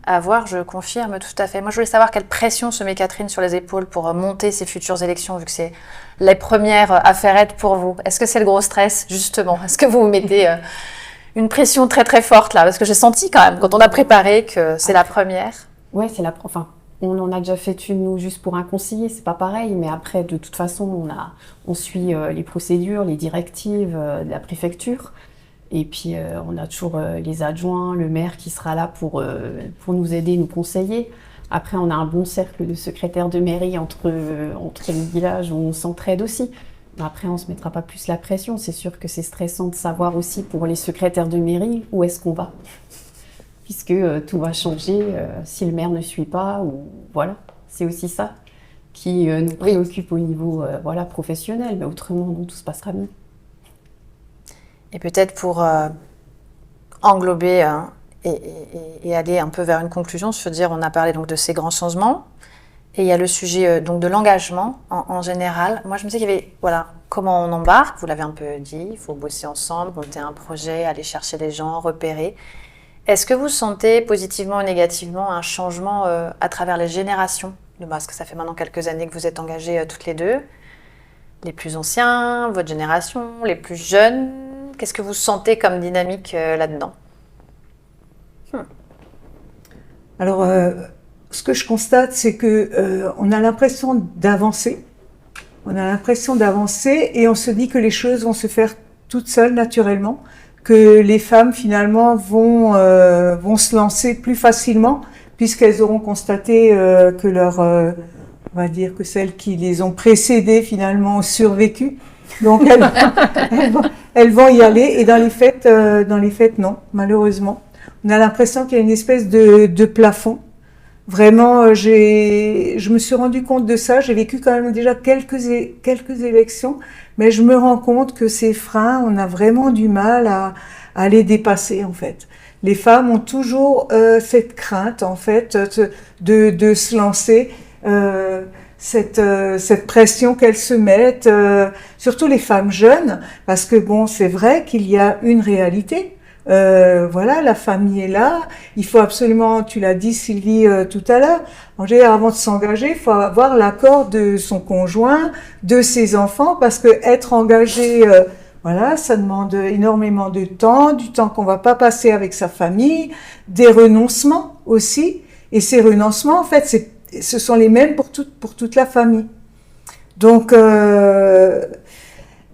avoir, je confirme tout à fait. Moi, je voulais savoir quelle pression se met Catherine sur les épaules pour monter ces futures élections, vu que c'est les premières affairettes pour vous. Est-ce que c'est le gros stress, justement? Est-ce que vous vous mettez une pression très très forte là? Parce que j'ai senti quand même, quand on a préparé, que c'est la première. Ouais, enfin, on en a déjà fait une, nous, juste pour un conseiller, c'est pas pareil, mais après, de toute façon, on suit les procédures, les directives de la préfecture. Et puis, on a toujours les adjoints, le maire qui sera là pour nous aider, nous conseiller. Après, on a un bon cercle de secrétaires de mairie entre les villages où on s'entraide aussi. Après, on ne se mettra pas plus la pression. C'est sûr que c'est stressant de savoir aussi pour les secrétaires de mairie où est-ce qu'on va. Puisque tout va changer si le maire ne suit pas. Ou, voilà, c'est aussi ça qui nous préoccupe au niveau professionnel. Mais autrement, non, tout se passera bien. Et peut-être pour englober et aller un peu vers une conclusion, se dire, on a parlé donc de ces grands changements, et il y a le sujet donc de l'engagement en général. Moi, je me disais qu'il y avait, comment on embarque, vous l'avez un peu dit, il faut bosser ensemble, monter un projet, aller chercher les gens, repérer. Est-ce que vous sentez positivement ou négativement un changement à travers les générations? Parce que ça fait maintenant quelques années que vous êtes engagées toutes les deux. Les plus anciens, votre génération, les plus jeunes. Qu'est-ce que vous sentez comme dynamique là-dedans? Alors, ce que je constate, c'est que on a l'impression d'avancer. On a l'impression d'avancer et on se dit que les choses vont se faire toutes seules, naturellement, que les femmes, finalement, vont se lancer plus facilement puisqu'elles auront constaté que on va dire que celles qui les ont précédées, finalement, ont survécu. Donc, elles vont y aller. Et dans les faits, non, malheureusement. On a l'impression qu'il y a une espèce de plafond. Vraiment, je me suis rendu compte de ça. J'ai vécu quand même déjà quelques élections, mais je me rends compte que ces freins, on a vraiment du mal à les dépasser, en fait. Les femmes ont toujours cette crainte, en fait, de se lancer, cette pression qu'elles se mettent, surtout les femmes jeunes, parce que bon, c'est vrai qu'il y a une réalité. La famille est là. Il faut absolument, tu l'as dit Sylvie tout à l'heure, en général, avant de s'engager, il faut avoir l'accord de son conjoint, de ses enfants, parce que être engagé, ça demande énormément de temps, du temps qu'on va pas passer avec sa famille, des renoncements aussi. Et ces renoncements, en fait, ce sont les mêmes pour toute la famille. Donc,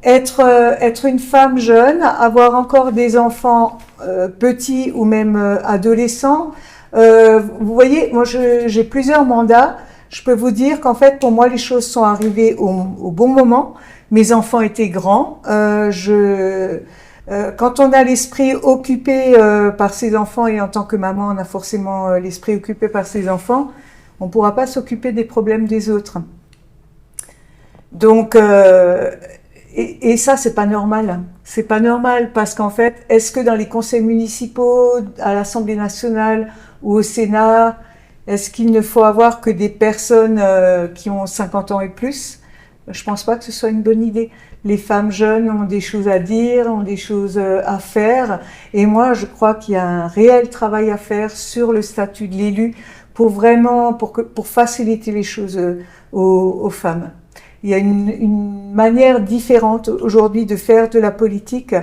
être une femme jeune, avoir encore des enfants petits ou même adolescents, vous voyez, moi j'ai plusieurs mandats. Je peux vous dire qu'en fait, pour moi, les choses sont arrivées au bon moment. Mes enfants étaient grands. Quand on a l'esprit occupé par ses enfants, et en tant que maman, on a forcément l'esprit occupé par ses enfants, on ne pourra pas s'occuper des problèmes des autres. Donc, et ça, c'est pas normal. C'est pas normal parce qu'en fait, est-ce que dans les conseils municipaux, à l'Assemblée nationale ou au Sénat, est-ce qu'il ne faut avoir que des personnes qui ont 50 ans et plus? Je pense pas que ce soit une bonne idée. Les femmes jeunes ont des choses à dire, ont des choses à faire. Et moi, je crois qu'il y a un réel travail à faire sur le statut de l'élu pour faciliter les choses aux femmes. Il y a une manière différente aujourd'hui de faire de la politique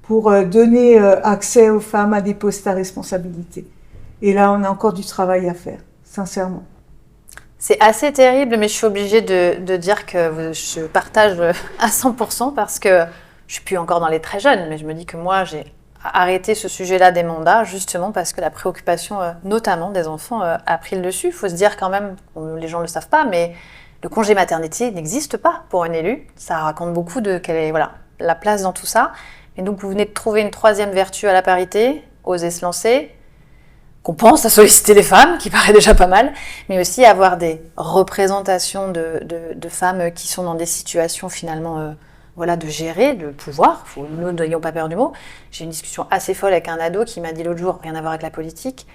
pour donner accès aux femmes à des postes à responsabilité. Et là, on a encore du travail à faire, sincèrement. C'est assez terrible, mais je suis obligée de dire que je partage à 100% parce que je suis plus encore dans les très jeunes, mais je me dis que moi, j'ai arrêté ce sujet-là des mandats justement parce que la préoccupation, notamment des enfants, a pris le dessus. Il faut se dire quand même, les gens ne le savent pas, mais Le congé maternité n'existe pas pour une élue. Ça raconte beaucoup de quelle est la place dans tout ça. Et donc, vous venez de trouver une troisième vertu à la parité, oser se lancer, qu'on pense à solliciter les femmes, qui paraît déjà pas mal, mais aussi avoir des représentations de femmes qui sont dans des situations finalement de gérer, de pouvoir. Nous n'ayons pas peur du mot. J'ai eu une discussion assez folle avec un ado qui m'a dit l'autre jour, rien à voir avec la politique,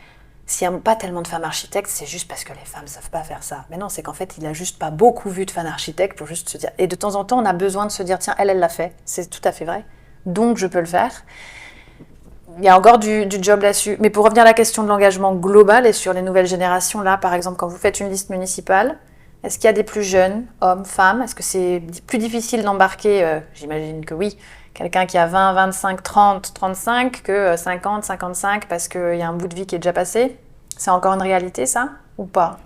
s'il n'y a pas tellement de femmes architectes, c'est juste parce que les femmes ne savent pas faire ça. Mais non, c'est qu'en fait, il n'a juste pas beaucoup vu de femmes architectes pour juste se dire... Et de temps en temps, on a besoin de se dire, tiens, elle l'a fait. C'est tout à fait vrai. Donc, je peux le faire. Il y a encore du job là-dessus. Mais pour revenir à la question de l'engagement global et sur les nouvelles générations, là, par exemple, quand vous faites une liste municipale, est-ce qu'il y a des plus jeunes, hommes, femmes? Est-ce que c'est plus difficile d'embarquer, j'imagine que oui, quelqu'un qui a 20, 25, 30, 35 que 50, 55 parce qu'il y a un bout de vie qui est déjà passé? C'est encore une réalité, ça, ou pas?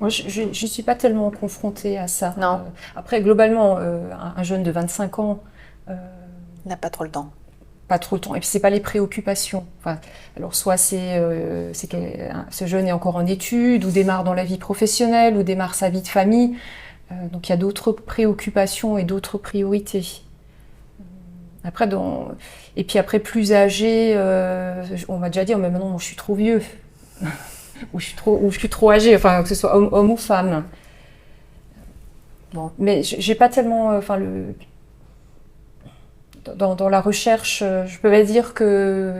Moi, je ne suis pas tellement confrontée à ça. Non. Après, globalement, un jeune de 25 ans... il n'a pas trop le temps. Pas trop le temps. Et puis, ce n'est pas les préoccupations. Enfin, alors, soit c'est que ce jeune est encore en études, ou démarre dans la vie professionnelle, ou démarre sa vie de famille. Donc, il y a d'autres préoccupations et d'autres priorités. Après, et puis après, plus âgé, on m'a déjà dit, oh, mais maintenant, je suis trop vieux. ou je suis trop âgé, enfin, que ce soit homme ou femme. Bon. Mais j'ai pas tellement... Dans la recherche, je peux pas dire que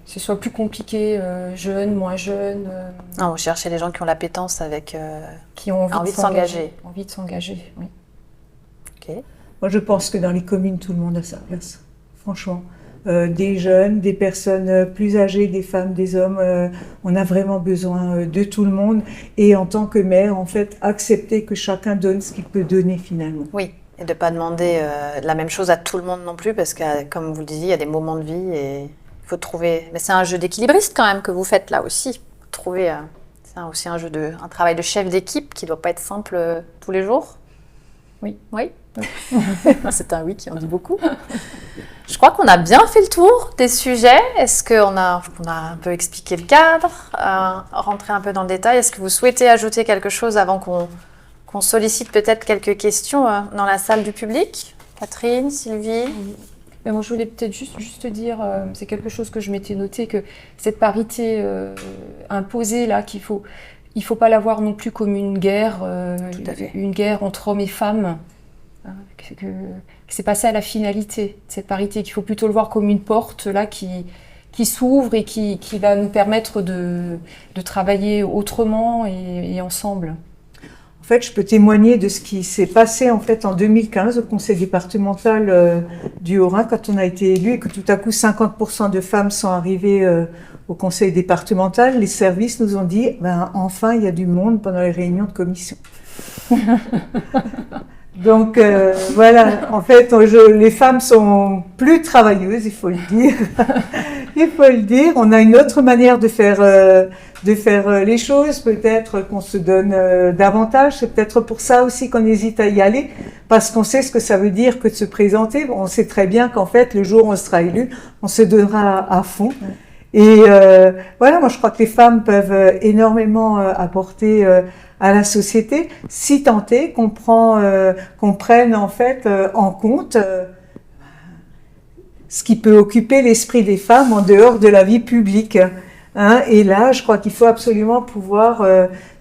ce soit plus compliqué, jeune, moins jeune. Non, vous cherchez les gens qui ont l'appétence avec... qui ont envie de s'engager. Envie de s'engager, oui. Ok. Moi, je pense que dans les communes, tout le monde a sa place. Franchement. Des jeunes, des personnes plus âgées, des femmes, des hommes, on a vraiment besoin de tout le monde. Et en tant que maire, en fait, accepter que chacun donne ce qu'il peut donner finalement. Oui, et de ne pas demander la même chose à tout le monde non plus, parce que, comme vous le disiez, il y a des moments de vie et il faut trouver... Mais c'est un jeu d'équilibriste quand même que vous faites là aussi. Trouver... c'est aussi un travail de chef d'équipe qui ne doit pas être simple tous les jours. Oui. Oui. C'est un oui qui en dit beaucoup. Je crois qu'on a bien fait le tour des sujets. Est-ce qu'on a un peu expliqué le cadre, rentré un peu dans le détail? Est-ce que vous souhaitez ajouter quelque chose avant qu'on sollicite peut-être quelques questions dans la salle du public? Catherine, Sylvie? Mais moi, je voulais peut-être juste dire, c'est quelque chose que je m'étais noté, que cette parité imposée là, il faut pas la voir non plus comme une guerre, une guerre entre hommes et femmes. Que c'est pas ça la finalité de cette parité, qu'il faut plutôt le voir comme une porte là qui s'ouvre et qui va nous permettre de travailler autrement et ensemble. En fait, je peux témoigner de ce qui s'est passé en fait en 2015 au conseil départemental du Haut-Rhin quand on a été élu et que tout à coup 50% de femmes sont arrivées au conseil départemental. Les services nous ont dit enfin il y a du monde pendant les réunions de commission. Donc voilà, en fait, les femmes sont plus travailleuses, il faut le dire. Il faut le dire. On a une autre manière de faire les choses. Peut-être qu'on se donne davantage. C'est peut-être pour ça aussi qu'on hésite à y aller, parce qu'on sait ce que ça veut dire que de se présenter. On sait très bien qu'en fait, le jour où on sera élu, on se donnera à fond. Et voilà, moi je crois que les femmes peuvent énormément apporter à la société, si tant est qu'on prenne en fait en compte ce qui peut occuper l'esprit des femmes en dehors de la vie publique. Hein, et là, je crois qu'il faut absolument pouvoir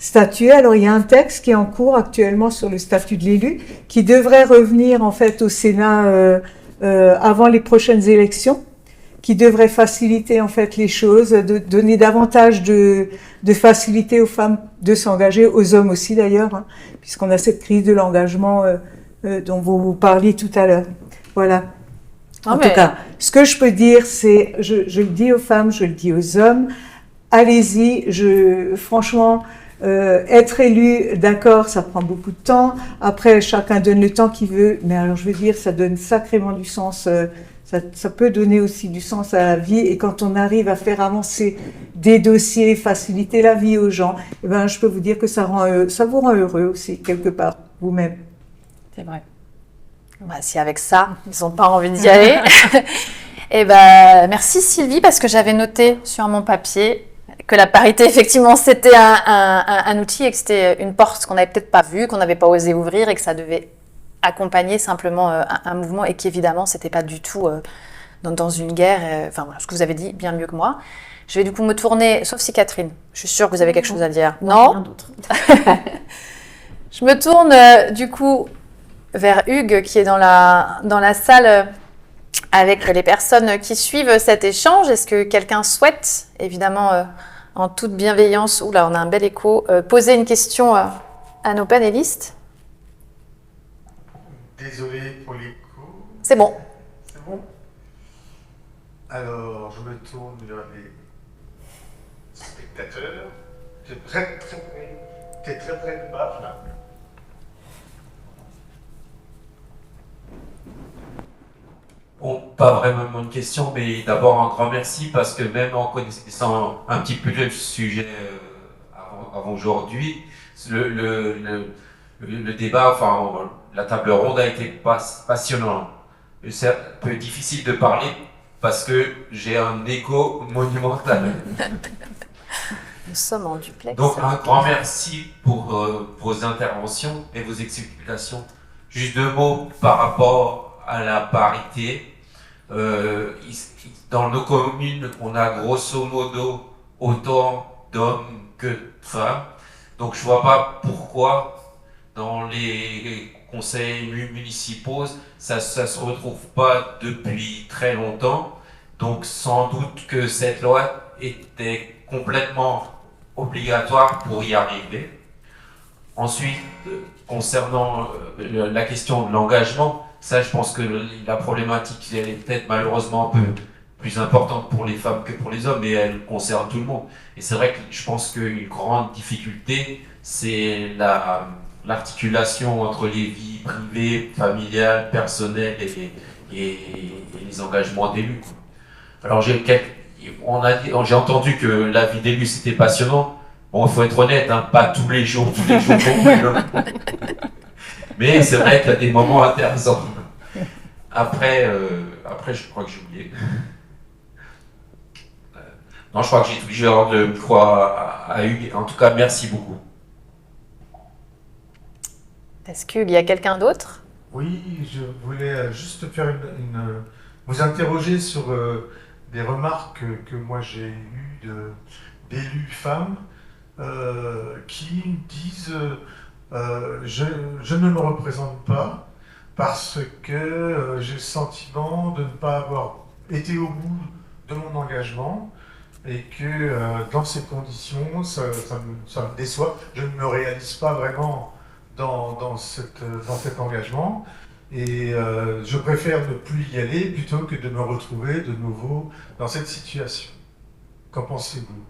statuer. Alors, il y a un texte qui est en cours actuellement sur le statut de l'élu, qui devrait revenir en fait au Sénat avant les prochaines élections, qui devrait faciliter en fait les choses, de donner davantage de facilité aux femmes de s'engager, aux hommes aussi d'ailleurs, hein, puisqu'on a cette crise de l'engagement dont vous parliez tout à l'heure. Voilà. En tout cas, ce que je peux dire, c'est, je le dis aux femmes, je le dis aux hommes, allez-y, franchement, être élu, d'accord, ça prend beaucoup de temps. Après, chacun donne le temps qu'il veut, mais alors je veux dire, ça donne sacrément du sens. Ça peut donner aussi du sens à la vie, et quand on arrive à faire avancer des dossiers, faciliter la vie aux gens, eh ben, je peux vous dire que ça vous rend heureux aussi, quelque part, vous-même. C'est vrai. Bah, si avec ça, ils n'ont pas envie d'y aller. Et ben, merci Sylvie, parce que j'avais noté sur mon papier Que la parité, effectivement, c'était un outil et que c'était une porte qu'on n'avait peut-être pas vue, qu'on n'avait pas osé ouvrir et que ça devait accompagner simplement un mouvement et qu'évidemment, c'était pas du tout dans une guerre. Enfin, voilà, ce que vous avez dit bien mieux que moi. Je vais du coup me tourner, sauf si Catherine, je suis sûre que vous avez quelque chose à dire. Non, rien d'autre. Je me tourne du coup vers Hugues qui est dans la salle avec les personnes qui suivent cet échange. Est-ce que quelqu'un souhaite, évidemment en toute bienveillance, oula, on a un bel écho, poser une question à nos panélistes? Désolé pour l'écho. C'est bon. C'est bon. Alors, je me tourne vers les spectateurs. C'est très près. T'es très près de bas, là. Bon, pas vraiment une question, mais d'abord un grand merci parce que même en connaissant un petit peu le sujet avant aujourd'hui, le débat, enfin la table ronde a été passionnant. C'est un peu difficile de parler parce que j'ai un écho monumental. Nous sommes en duplex. Donc un grand merci pour vos interventions et vos explications. Juste 2 mots par rapport à la parité. Dans nos communes, on a grosso modo autant d'hommes que de femmes. Donc je vois pas pourquoi dans les conseils municipaux, ça se retrouve pas depuis très longtemps. Donc sans doute que cette loi était complètement obligatoire pour y arriver. Ensuite, concernant la question de l'engagement, ça je pense que la problématique elle est peut-être malheureusement un peu plus importante pour les femmes que pour les hommes, mais elle concerne tout le monde. Et c'est vrai que je pense qu'une grande difficulté, c'est l'articulation entre les vies privées, familiales, personnelles et les engagements d'élus. Alors j'ai entendu que la vie d'élu c'était passionnant. Bon, il faut être honnête, hein, pas tous les jours non plus. Hein. Mais c'est vrai qu'il y a des moments intéressants. Après, je crois que j'ai oublié. Non, je crois que j'ai tout. Je vais rendre le micro à Hugues. En tout cas, merci beaucoup. Est-ce qu'il y a quelqu'un d'autre? Oui, je voulais juste faire vous interroger sur des remarques que moi j'ai eues d'élus femmes qui disent je ne me représente pas parce que j'ai le sentiment de ne pas avoir été au bout de mon engagement et que dans ces conditions, ça me déçoit. Je ne me réalise pas vraiment dans cet engagement et je préfère ne plus y aller plutôt que de me retrouver de nouveau dans cette situation. Qu'en pensez-vous?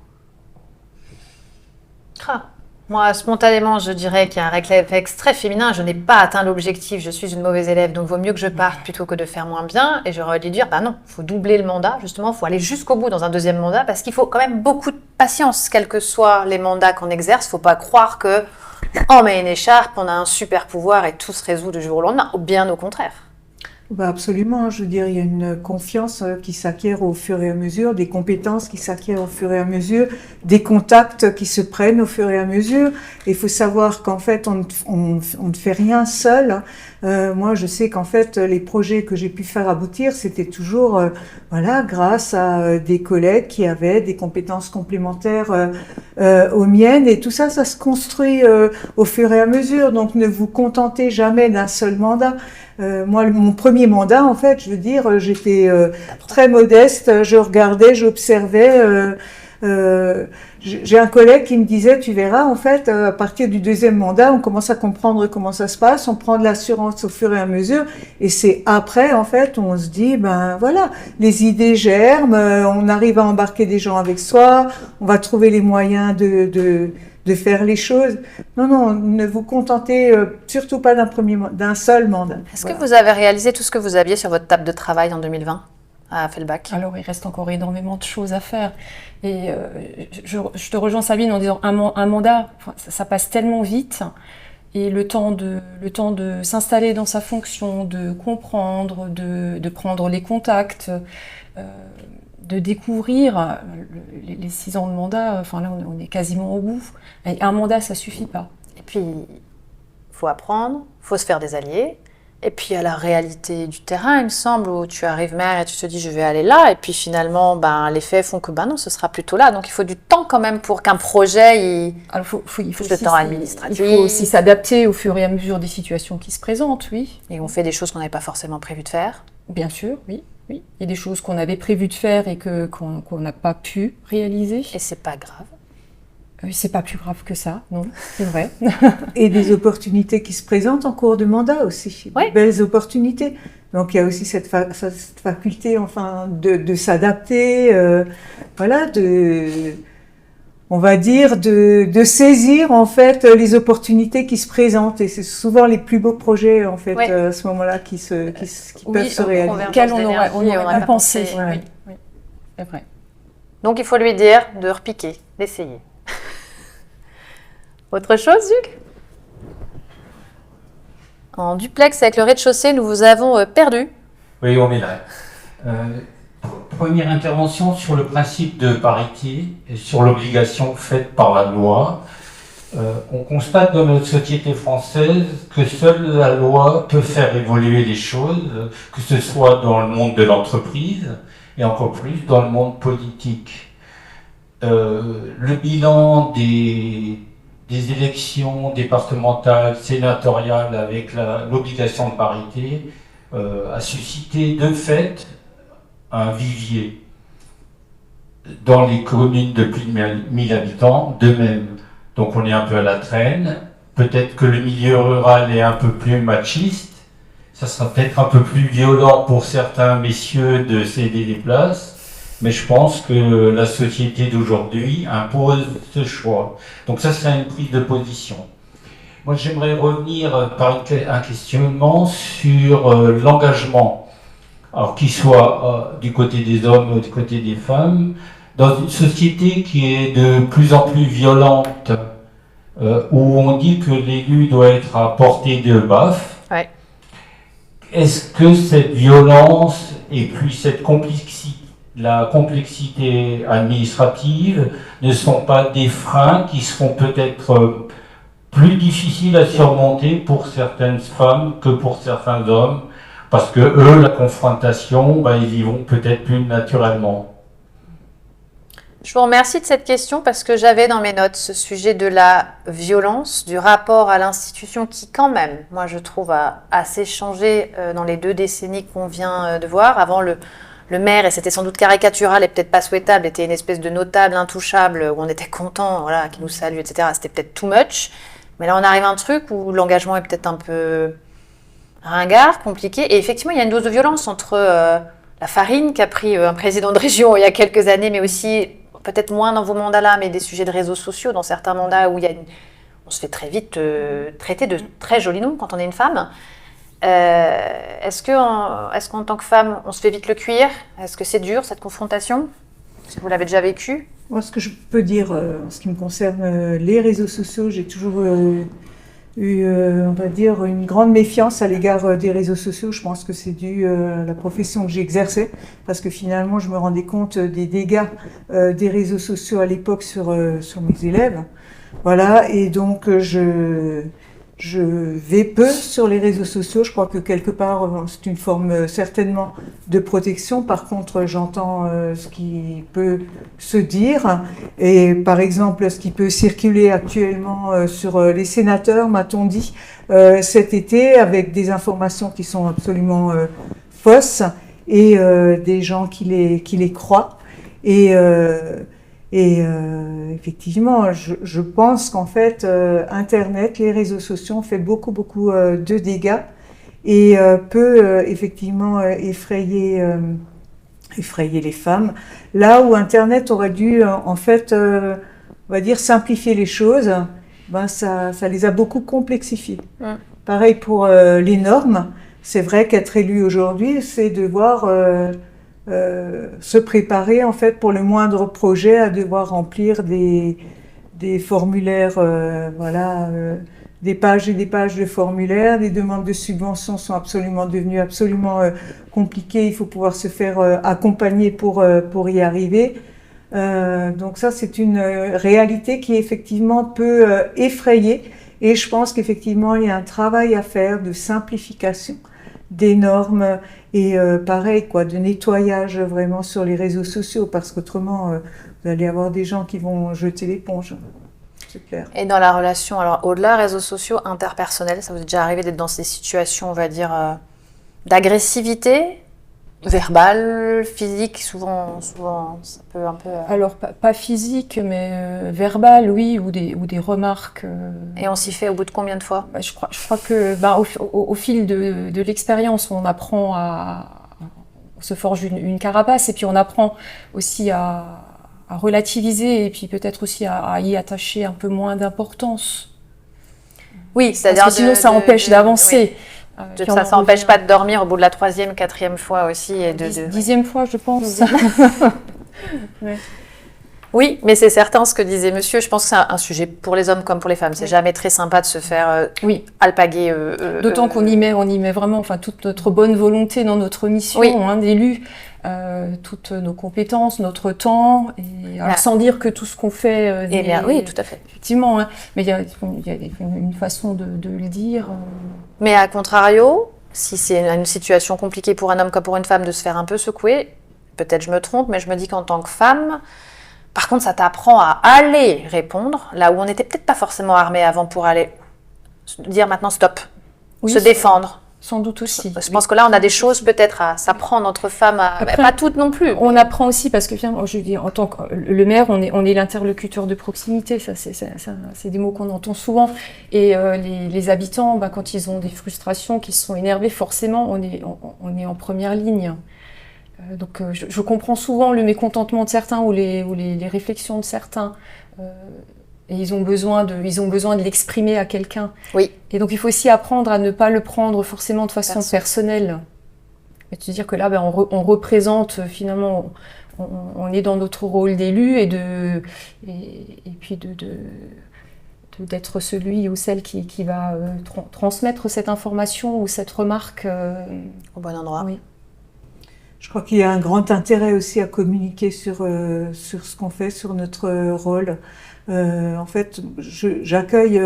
Moi, spontanément, je dirais qu'il y a un réflexe très féminin. Je n'ai pas atteint l'objectif, je suis une mauvaise élève, donc vaut mieux que je parte plutôt que de faire moins bien. Et j'aurais dû dire, bah non, il faut doubler le mandat, justement, il faut aller jusqu'au bout dans un deuxième mandat, parce qu'il faut quand même beaucoup de patience, quels que soient les mandats qu'on exerce. Il ne faut pas croire que on met une écharpe, on a un super pouvoir et tout se résout du jour au lendemain. Bien au contraire. Bah absolument, je veux dire, il y a une confiance qui s'acquiert au fur et à mesure, des compétences qui s'acquièrent au fur et à mesure, des contacts qui se prennent au fur et à mesure. Et il faut savoir qu'en fait, on ne fait rien seul. Moi, je sais qu'en fait, les projets que j'ai pu faire aboutir, c'était toujours, voilà, grâce à des collègues qui avaient des compétences complémentaires aux miennes. Et tout ça, ça se construit au fur et à mesure. Donc, ne vous contentez jamais d'un seul mandat. Moi, mon premier mandat, en fait, je veux dire, j'étais très modeste, je regardais, j'observais. J'ai un collègue qui me disait, tu verras, en fait, à partir du deuxième mandat, on commence à comprendre comment ça se passe, on prend de l'assurance au fur et à mesure, et c'est après, en fait, on se dit, ben voilà, les idées germent, on arrive à embarquer des gens avec soi, on va trouver les moyens de faire les choses. Non, ne vous contentez surtout pas d'un seul mandat. Est-ce que vous avez réalisé tout ce que vous aviez sur votre table de travail en 2020 à Fellbach? Alors, il reste encore énormément de choses à faire. Et je te rejoins, Sabine, en disant un mandat, ça passe tellement vite. Et le temps de s'installer dans sa fonction, de comprendre, de prendre les contacts, de découvrir les 6 ans de mandat. Enfin là, on est quasiment au bout. Et un mandat, ça suffit pas. Et puis, il faut apprendre, il faut se faire des alliés. Et puis, il y a la réalité du terrain, il me semble, où tu arrives maire et tu te dis, je vais aller là. Et puis, finalement, les faits font que, non, ce sera plutôt là. Donc, il faut du temps quand même pour qu'un projet, Alors, il faut le temps administratif. Il faut aussi s'adapter au fur et à mesure des situations qui se présentent, oui. Et on fait des choses qu'on n'avait pas forcément prévu de faire. Bien sûr, oui. Il y a des choses qu'on avait prévu de faire et qu'on n'a pas pu réaliser. Et c'est pas grave. C'est pas plus grave que ça, non, c'est vrai. Et des opportunités qui se présentent en cours de mandat aussi, Oui. de belles opportunités. Donc il y a aussi cette faculté de s'adapter, on va dire de saisir en fait les opportunités qui se présentent. Et c'est souvent les plus beaux projets en fait Oui. à ce moment-là qui peuvent se réaliser. Auquel on n'aurait pas pensé. Ouais. Oui, c'est vrai. Donc, il faut lui dire de repiquer, d'essayer. Autre chose, Hugues? En duplex avec le rez-de-chaussée, nous vous avons perdu. Oui, on est là. Première intervention sur le principe de parité et sur l'obligation faite par la loi. On constate dans notre société française que seule la loi peut faire évoluer les choses, que ce soit dans le monde de l'entreprise et encore plus dans le monde politique. Le bilan des élections départementales, sénatoriales avec l'obligation de parité a suscité de fait un vivier dans les communes de plus de 1000 habitants, de même. Donc on est un peu à la traîne. Peut-être que le milieu rural est un peu plus machiste. Ça sera peut-être un peu plus violent pour certains messieurs de céder des places. Mais je pense que la société d'aujourd'hui impose ce choix. Donc ça, c'est une prise de position. Moi, j'aimerais revenir par un questionnement sur l'engagement, alors qu'il soit du côté des hommes ou du côté des femmes, dans une société qui est de plus en plus violente, où on dit que l'élu doit être à portée de baffe. Ouais. Est-ce que cette violence et puis cette la complexité administrative ne sont pas des freins qui seront peut-être plus difficiles à surmonter pour certaines femmes que pour certains hommes, parce que eux, la confrontation, ils y vont peut-être plus naturellement. Je vous remercie de cette question parce que j'avais dans mes notes ce sujet de la violence, du rapport à l'institution qui quand même, moi je trouve, a assez changé dans les 2 décennies qu'on vient de voir. Avant, le maire, et c'était sans doute caricatural et peut-être pas souhaitable, était une espèce de notable intouchable où on était content, voilà, qui nous salue, etc. C'était peut-être too much. Mais là, on arrive à un truc où l'engagement est peut-être un peu ringard, compliqué. Et effectivement, il y a une dose de violence entre la farine qu'a pris un président de région il y a quelques années, mais aussi, peut-être moins dans vos mandats-là, mais des sujets de réseaux sociaux, dans certains mandats où on se fait très vite traiter de très jolis noms quand on est une femme. Est-ce qu'en tant que femme, on se fait vite le cuir? Est-ce que c'est dur, cette confrontation? Est-ce que vous l'avez déjà vécu? Moi, ce que je peux dire en ce qui me concerne les réseaux sociaux, j'ai toujours eu, on va dire, une grande méfiance à l'égard des réseaux sociaux. Je pense que c'est dû à la profession que j'exerçais, parce que finalement, je me rendais compte des dégâts des réseaux sociaux à l'époque sur mes élèves. Voilà, et donc je vais peu sur les réseaux sociaux. Je crois que quelque part, c'est une forme certainement de protection. Par contre, j'entends ce qui peut se dire. Et par exemple, ce qui peut circuler actuellement sur les sénateurs, m'a-t-on dit, cet été, avec des informations qui sont absolument fausses et des gens qui les croient. Et effectivement, je pense qu'en fait, Internet, les réseaux sociaux ont fait beaucoup de dégâts et peut effectivement effrayer les femmes. Là où Internet aurait dû, en fait, on va dire, simplifier les choses, ça les a beaucoup complexifiées. Ouais. Pareil pour les normes. C'est vrai qu'être élu aujourd'hui, c'est devoir se préparer en fait pour le moindre projet à devoir remplir des formulaires des pages et des pages de formulaires. Les demandes de subventions sont devenues absolument compliquées. Il faut pouvoir se faire accompagner pour y arriver. Donc ça, c'est une réalité qui effectivement peut effrayer. Et je pense qu'effectivement, il y a un travail à faire de simplification des normes et pareil, quoi, de nettoyage vraiment sur les réseaux sociaux, parce qu'autrement, vous allez avoir des gens qui vont jeter l'éponge. C'est clair. Et dans la relation, alors au-delà réseaux sociaux, interpersonnels, ça vous est déjà arrivé d'être dans ces situations, on va dire, d'agressivité verbale, physique, souvent ça peut un peu... Alors, pas physique, mais verbal, oui, ou des remarques. Et on s'y fait au bout de combien de fois? Je crois que au fil de l'expérience, on apprend on se forge une carapace, et puis on apprend aussi à relativiser, et puis peut-être aussi à y attacher un peu moins d'importance. Oui, c'est-à-dire parce que sinon ça empêche d'avancer. Oui. Ça s'empêche pas de dormir au bout de la 3e, 4e fois aussi. Et 10e fois, je pense. Ouais. Oui, mais c'est certain ce que disait monsieur. Je pense que c'est un sujet pour les hommes comme pour les femmes. C'est jamais très sympa de se faire alpaguer. D'autant qu'on y met vraiment, enfin, toute notre bonne volonté dans notre mission d'élu, toutes nos compétences, notre temps, et alors, sans dire que tout ce qu'on fait. Oui, tout à fait. Effectivement, hein, mais il y a une façon de le dire. Mais à contrario, si c'est une situation compliquée pour un homme comme pour une femme de se faire un peu secouer, peut-être je me trompe, mais je me dis qu'en tant que femme, par contre, ça t'apprend à aller répondre, là où on n'était peut-être pas forcément armé avant pour aller dire maintenant stop, se défendre. Sans doute aussi. Je pense que là, on a des choses peut-être à s'apprendre entre femmes, pas toutes non plus. On apprend aussi parce que, je dis, en tant que le maire, on est l'interlocuteur de proximité. Ça, c'est des mots qu'on entend souvent. Et les habitants, quand ils ont des frustrations, qu'ils se sont énervés, forcément, on est en première ligne. Donc, je comprends souvent le mécontentement de certains ou les réflexions de certains. Et ils ont besoin de l'exprimer à quelqu'un. Oui. Et donc, il faut aussi apprendre à ne pas le prendre forcément de façon personnelle. Et de se dire que là, on représente finalement, on est dans notre rôle d'élu et puis d'être celui ou celle qui va transmettre cette information ou cette remarque au bon endroit. Oui. Je crois qu'il y a un grand intérêt aussi à communiquer sur ce qu'on fait, sur notre rôle. En fait, j'accueille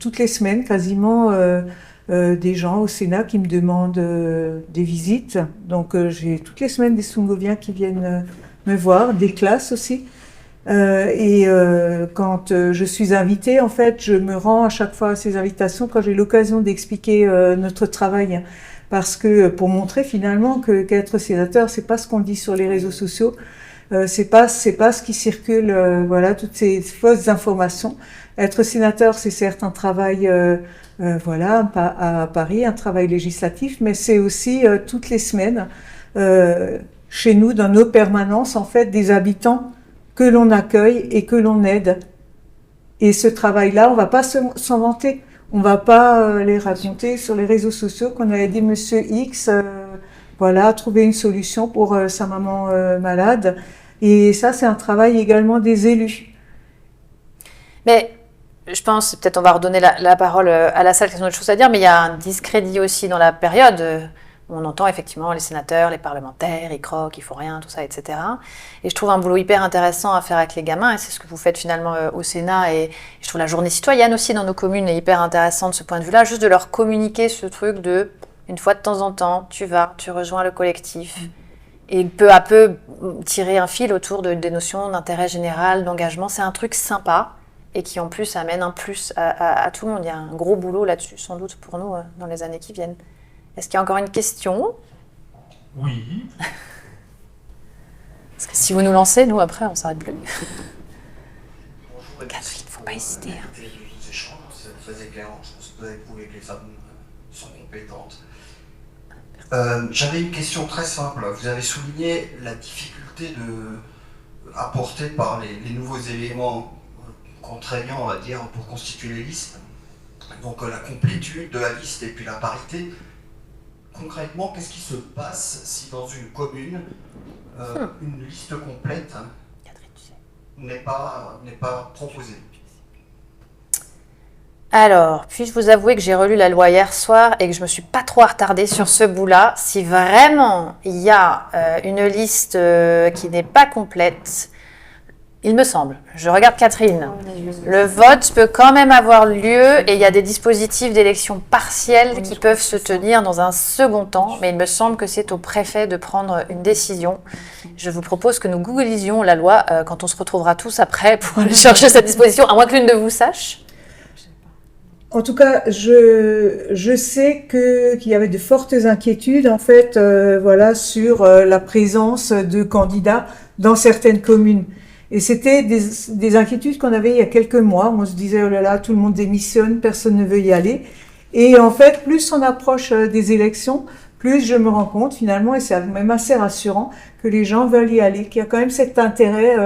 toutes les semaines quasiment des gens au Sénat qui me demandent des visites. Donc j'ai toutes les semaines des Sungoviens qui viennent me voir, des classes aussi. Quand je suis invitée, en fait, je me rends à chaque fois à ces invitations quand j'ai l'occasion d'expliquer notre travail. Parce que pour montrer finalement qu'être sénateur, c'est pas ce qu'on dit sur les réseaux sociaux. C'est pas ce qui circule, toutes ces fausses informations. Être sénateur, c'est certes un travail, à Paris, un travail législatif, mais c'est aussi toutes les semaines, chez nous, dans nos permanences, en fait, des habitants que l'on accueille et que l'on aide. Et ce travail-là, on va pas s'en vanter. On va pas les raconter sur les réseaux sociaux qu'on a aidé Monsieur X, à trouver une solution pour sa maman malade. Et ça, c'est un travail également des élus. Mais je pense, peut-être on va redonner la parole à la salle qui a d'autres choses à dire, mais il y a un discrédit aussi dans la période. On entend effectivement les sénateurs, les parlementaires, ils croquent, ils font rien, tout ça, etc. Et je trouve un boulot hyper intéressant à faire avec les gamins, et c'est ce que vous faites finalement au Sénat. Et je trouve la journée citoyenne aussi dans nos communes est hyper intéressante de ce point de vue-là, juste de leur communiquer ce truc de, une fois de temps en temps, tu rejoins le collectif. Et peu à peu, tirer un fil autour des notions d'intérêt général, d'engagement, c'est un truc sympa et qui en plus amène un plus à tout le monde. Il y a un gros boulot là-dessus, sans doute pour nous, dans les années qui viennent. Est-ce qu'il y a encore une question? Oui. Parce que si vous nous lancez, nous après, on ne s'arrête plus. Catherine, il ne faut pas hésiter. C'est très éclairant. Je pense que vous avez prouvé que les femmes sont compétentes. J'avais une question très simple. Vous avez souligné la difficulté apportée par les nouveaux éléments contraignants, on va dire, pour constituer les listes. Donc la complétude de la liste et puis la parité. Concrètement, qu'est-ce qui se passe si dans une commune, une liste complète n'est pas proposée? Alors, puis-je vous avouer que j'ai relu la loi hier soir et que je me suis pas trop attardée sur ce bout-là. Si vraiment il y a une liste qui n'est pas complète, il me semble, je regarde Catherine, le vote peut quand même avoir lieu et il y a des dispositifs d'élection partielle qui peuvent se tenir dans un second temps, mais il me semble que c'est au préfet de prendre une décision. Je vous propose que nous googlisions la loi quand on se retrouvera tous après pour aller chercher cette disposition, à moins que l'une de vous sache. En tout cas, je sais qu'il y avait de fortes inquiétudes en fait, voilà, sur la présence de candidats dans certaines communes. Et c'était des inquiétudes qu'on avait il y a quelques mois. On se disait, oh là là, tout le monde démissionne, personne ne veut y aller. Et en fait, plus on approche des élections, plus je me rends compte finalement, et c'est même assez rassurant, que les gens veulent y aller, qu'il y a quand même cet intérêt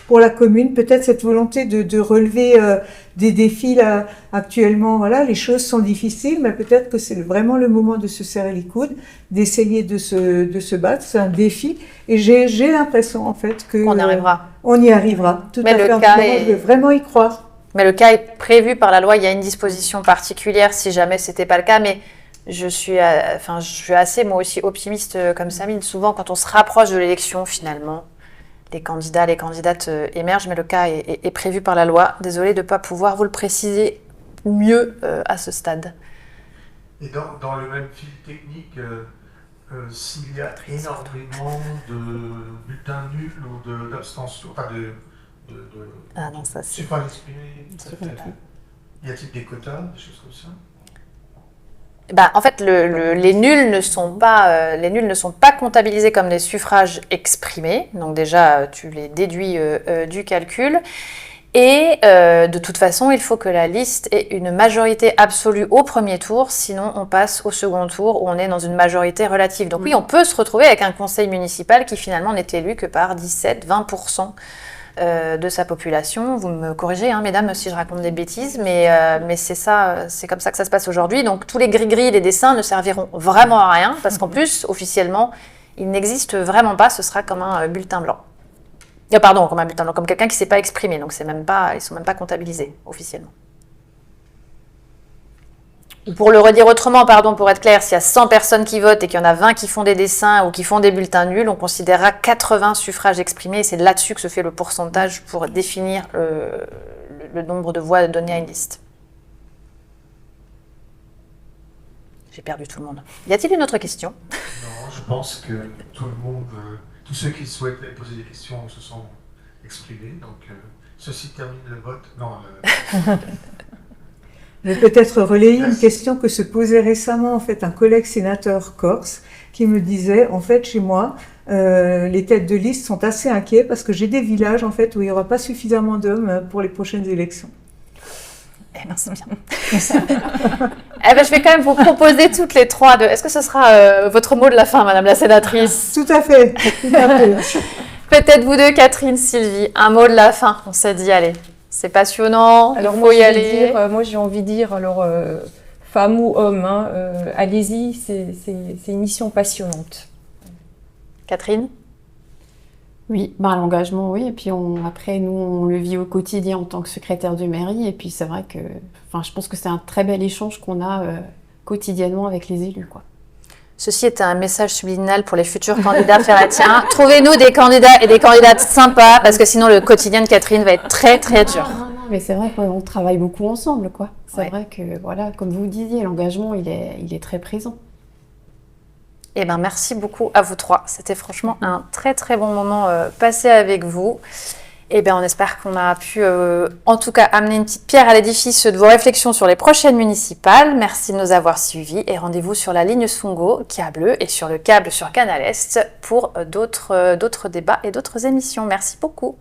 pour la commune, peut-être cette volonté de relever des défis là, actuellement. Voilà, les choses sont difficiles, mais peut-être que c'est vraiment le moment de se serrer les coudes, d'essayer de se battre. C'est un défi, et j'ai l'impression en fait que On y arrivera. On y arrivera. Tout Mais à fait. le En cas tout cas, moi, je veux vraiment y croire. Mais le cas est prévu par la loi, il y a une disposition particulière si jamais ce n'était pas le cas, mais je suis assez moi aussi optimiste comme Samine. Souvent quand on se rapproche de l'élection finalement, les candidats, les candidates émergent, mais le cas est prévu par la loi. Désolée de ne pas pouvoir vous le préciser mieux à ce stade. Et dans le même fil technique, s'il y a énormément de bulletins nuls ou d'abstention, enfin Ah non, ça c'est... suffrages exprimés, y a-t-il des quotas, des choses comme ça? En fait, les nuls ne sont pas comptabilisés comme des suffrages exprimés. Donc déjà, tu les déduis du calcul. Et de toute façon, il faut que la liste ait une majorité absolue au premier tour, sinon on passe au second tour où on est dans une majorité relative. Donc oui, on peut se retrouver avec un conseil municipal qui finalement n'est élu que par 17-20% de sa population. Vous me corrigez, hein, mesdames, si je raconte des bêtises, mais c'est ça, c'est comme ça que ça se passe aujourd'hui. Donc tous les gris-gris, les dessins ne serviront vraiment à rien, parce qu'en plus, officiellement, il n'existe vraiment pas, ce sera comme un bulletin blanc. Pardon, comme un bulletin blanc, comme quelqu'un qui ne s'est pas exprimé, donc ils ne sont même pas comptabilisés officiellement. Pour le redire autrement, pour être clair, s'il y a 100 personnes qui votent et qu'il y en a 20 qui font des dessins ou qui font des bulletins nuls, on considérera 80 suffrages exprimés et c'est là-dessus que se fait le pourcentage pour définir le nombre de voix données à une liste. J'ai perdu tout le monde. Y a-t-il une autre question? Non, je pense que tout le monde, tous ceux qui souhaitent poser des questions se sont exprimés, donc ceci termine le vote. Non, Je vais peut-être relayer une question que se posait récemment en fait un collègue sénateur corse qui me disait en fait chez moi les têtes de liste sont assez inquiets parce que j'ai des villages en fait où il n'y aura pas suffisamment d'hommes pour les prochaines élections. Eh bien, c'est bien. Je vais quand même vous proposer toutes les trois. Est-ce que ce sera votre mot de la fin, Madame la sénatrice? Tout à fait. Peut-être vous deux, Catherine, Sylvie, un mot de la fin. On s'est dit, allez, c'est passionnant, alors il faut y aller. Moi, j'ai envie de dire, alors, femme ou homme, hein, allez-y, c'est une mission passionnante. Catherine? Oui, l'engagement, oui. Et puis après, nous, on le vit au quotidien en tant que secrétaire de mairie. Et puis c'est vrai que, je pense que c'est un très bel échange qu'on a quotidiennement avec les élus, quoi. Ceci est un message subliminal pour les futurs candidats ferratiens. Trouvez-nous des candidats et des candidates sympas, parce que sinon le quotidien de Catherine va être très très dur. Non, mais c'est vrai qu'on travaille beaucoup ensemble, quoi. C'est Ouais. vrai que, voilà, comme vous disiez, l'engagement, il est très présent. Eh bien, merci beaucoup à vous trois. C'était franchement un très très bon moment passé avec vous. Eh bien, on espère qu'on a pu, en tout cas, amener une petite pierre à l'édifice de vos réflexions sur les prochaines municipales. Merci de nous avoir suivis et rendez-vous sur la ligne Sungo, câble, et sur le câble sur Canal Est pour d'autres débats et d'autres émissions. Merci beaucoup.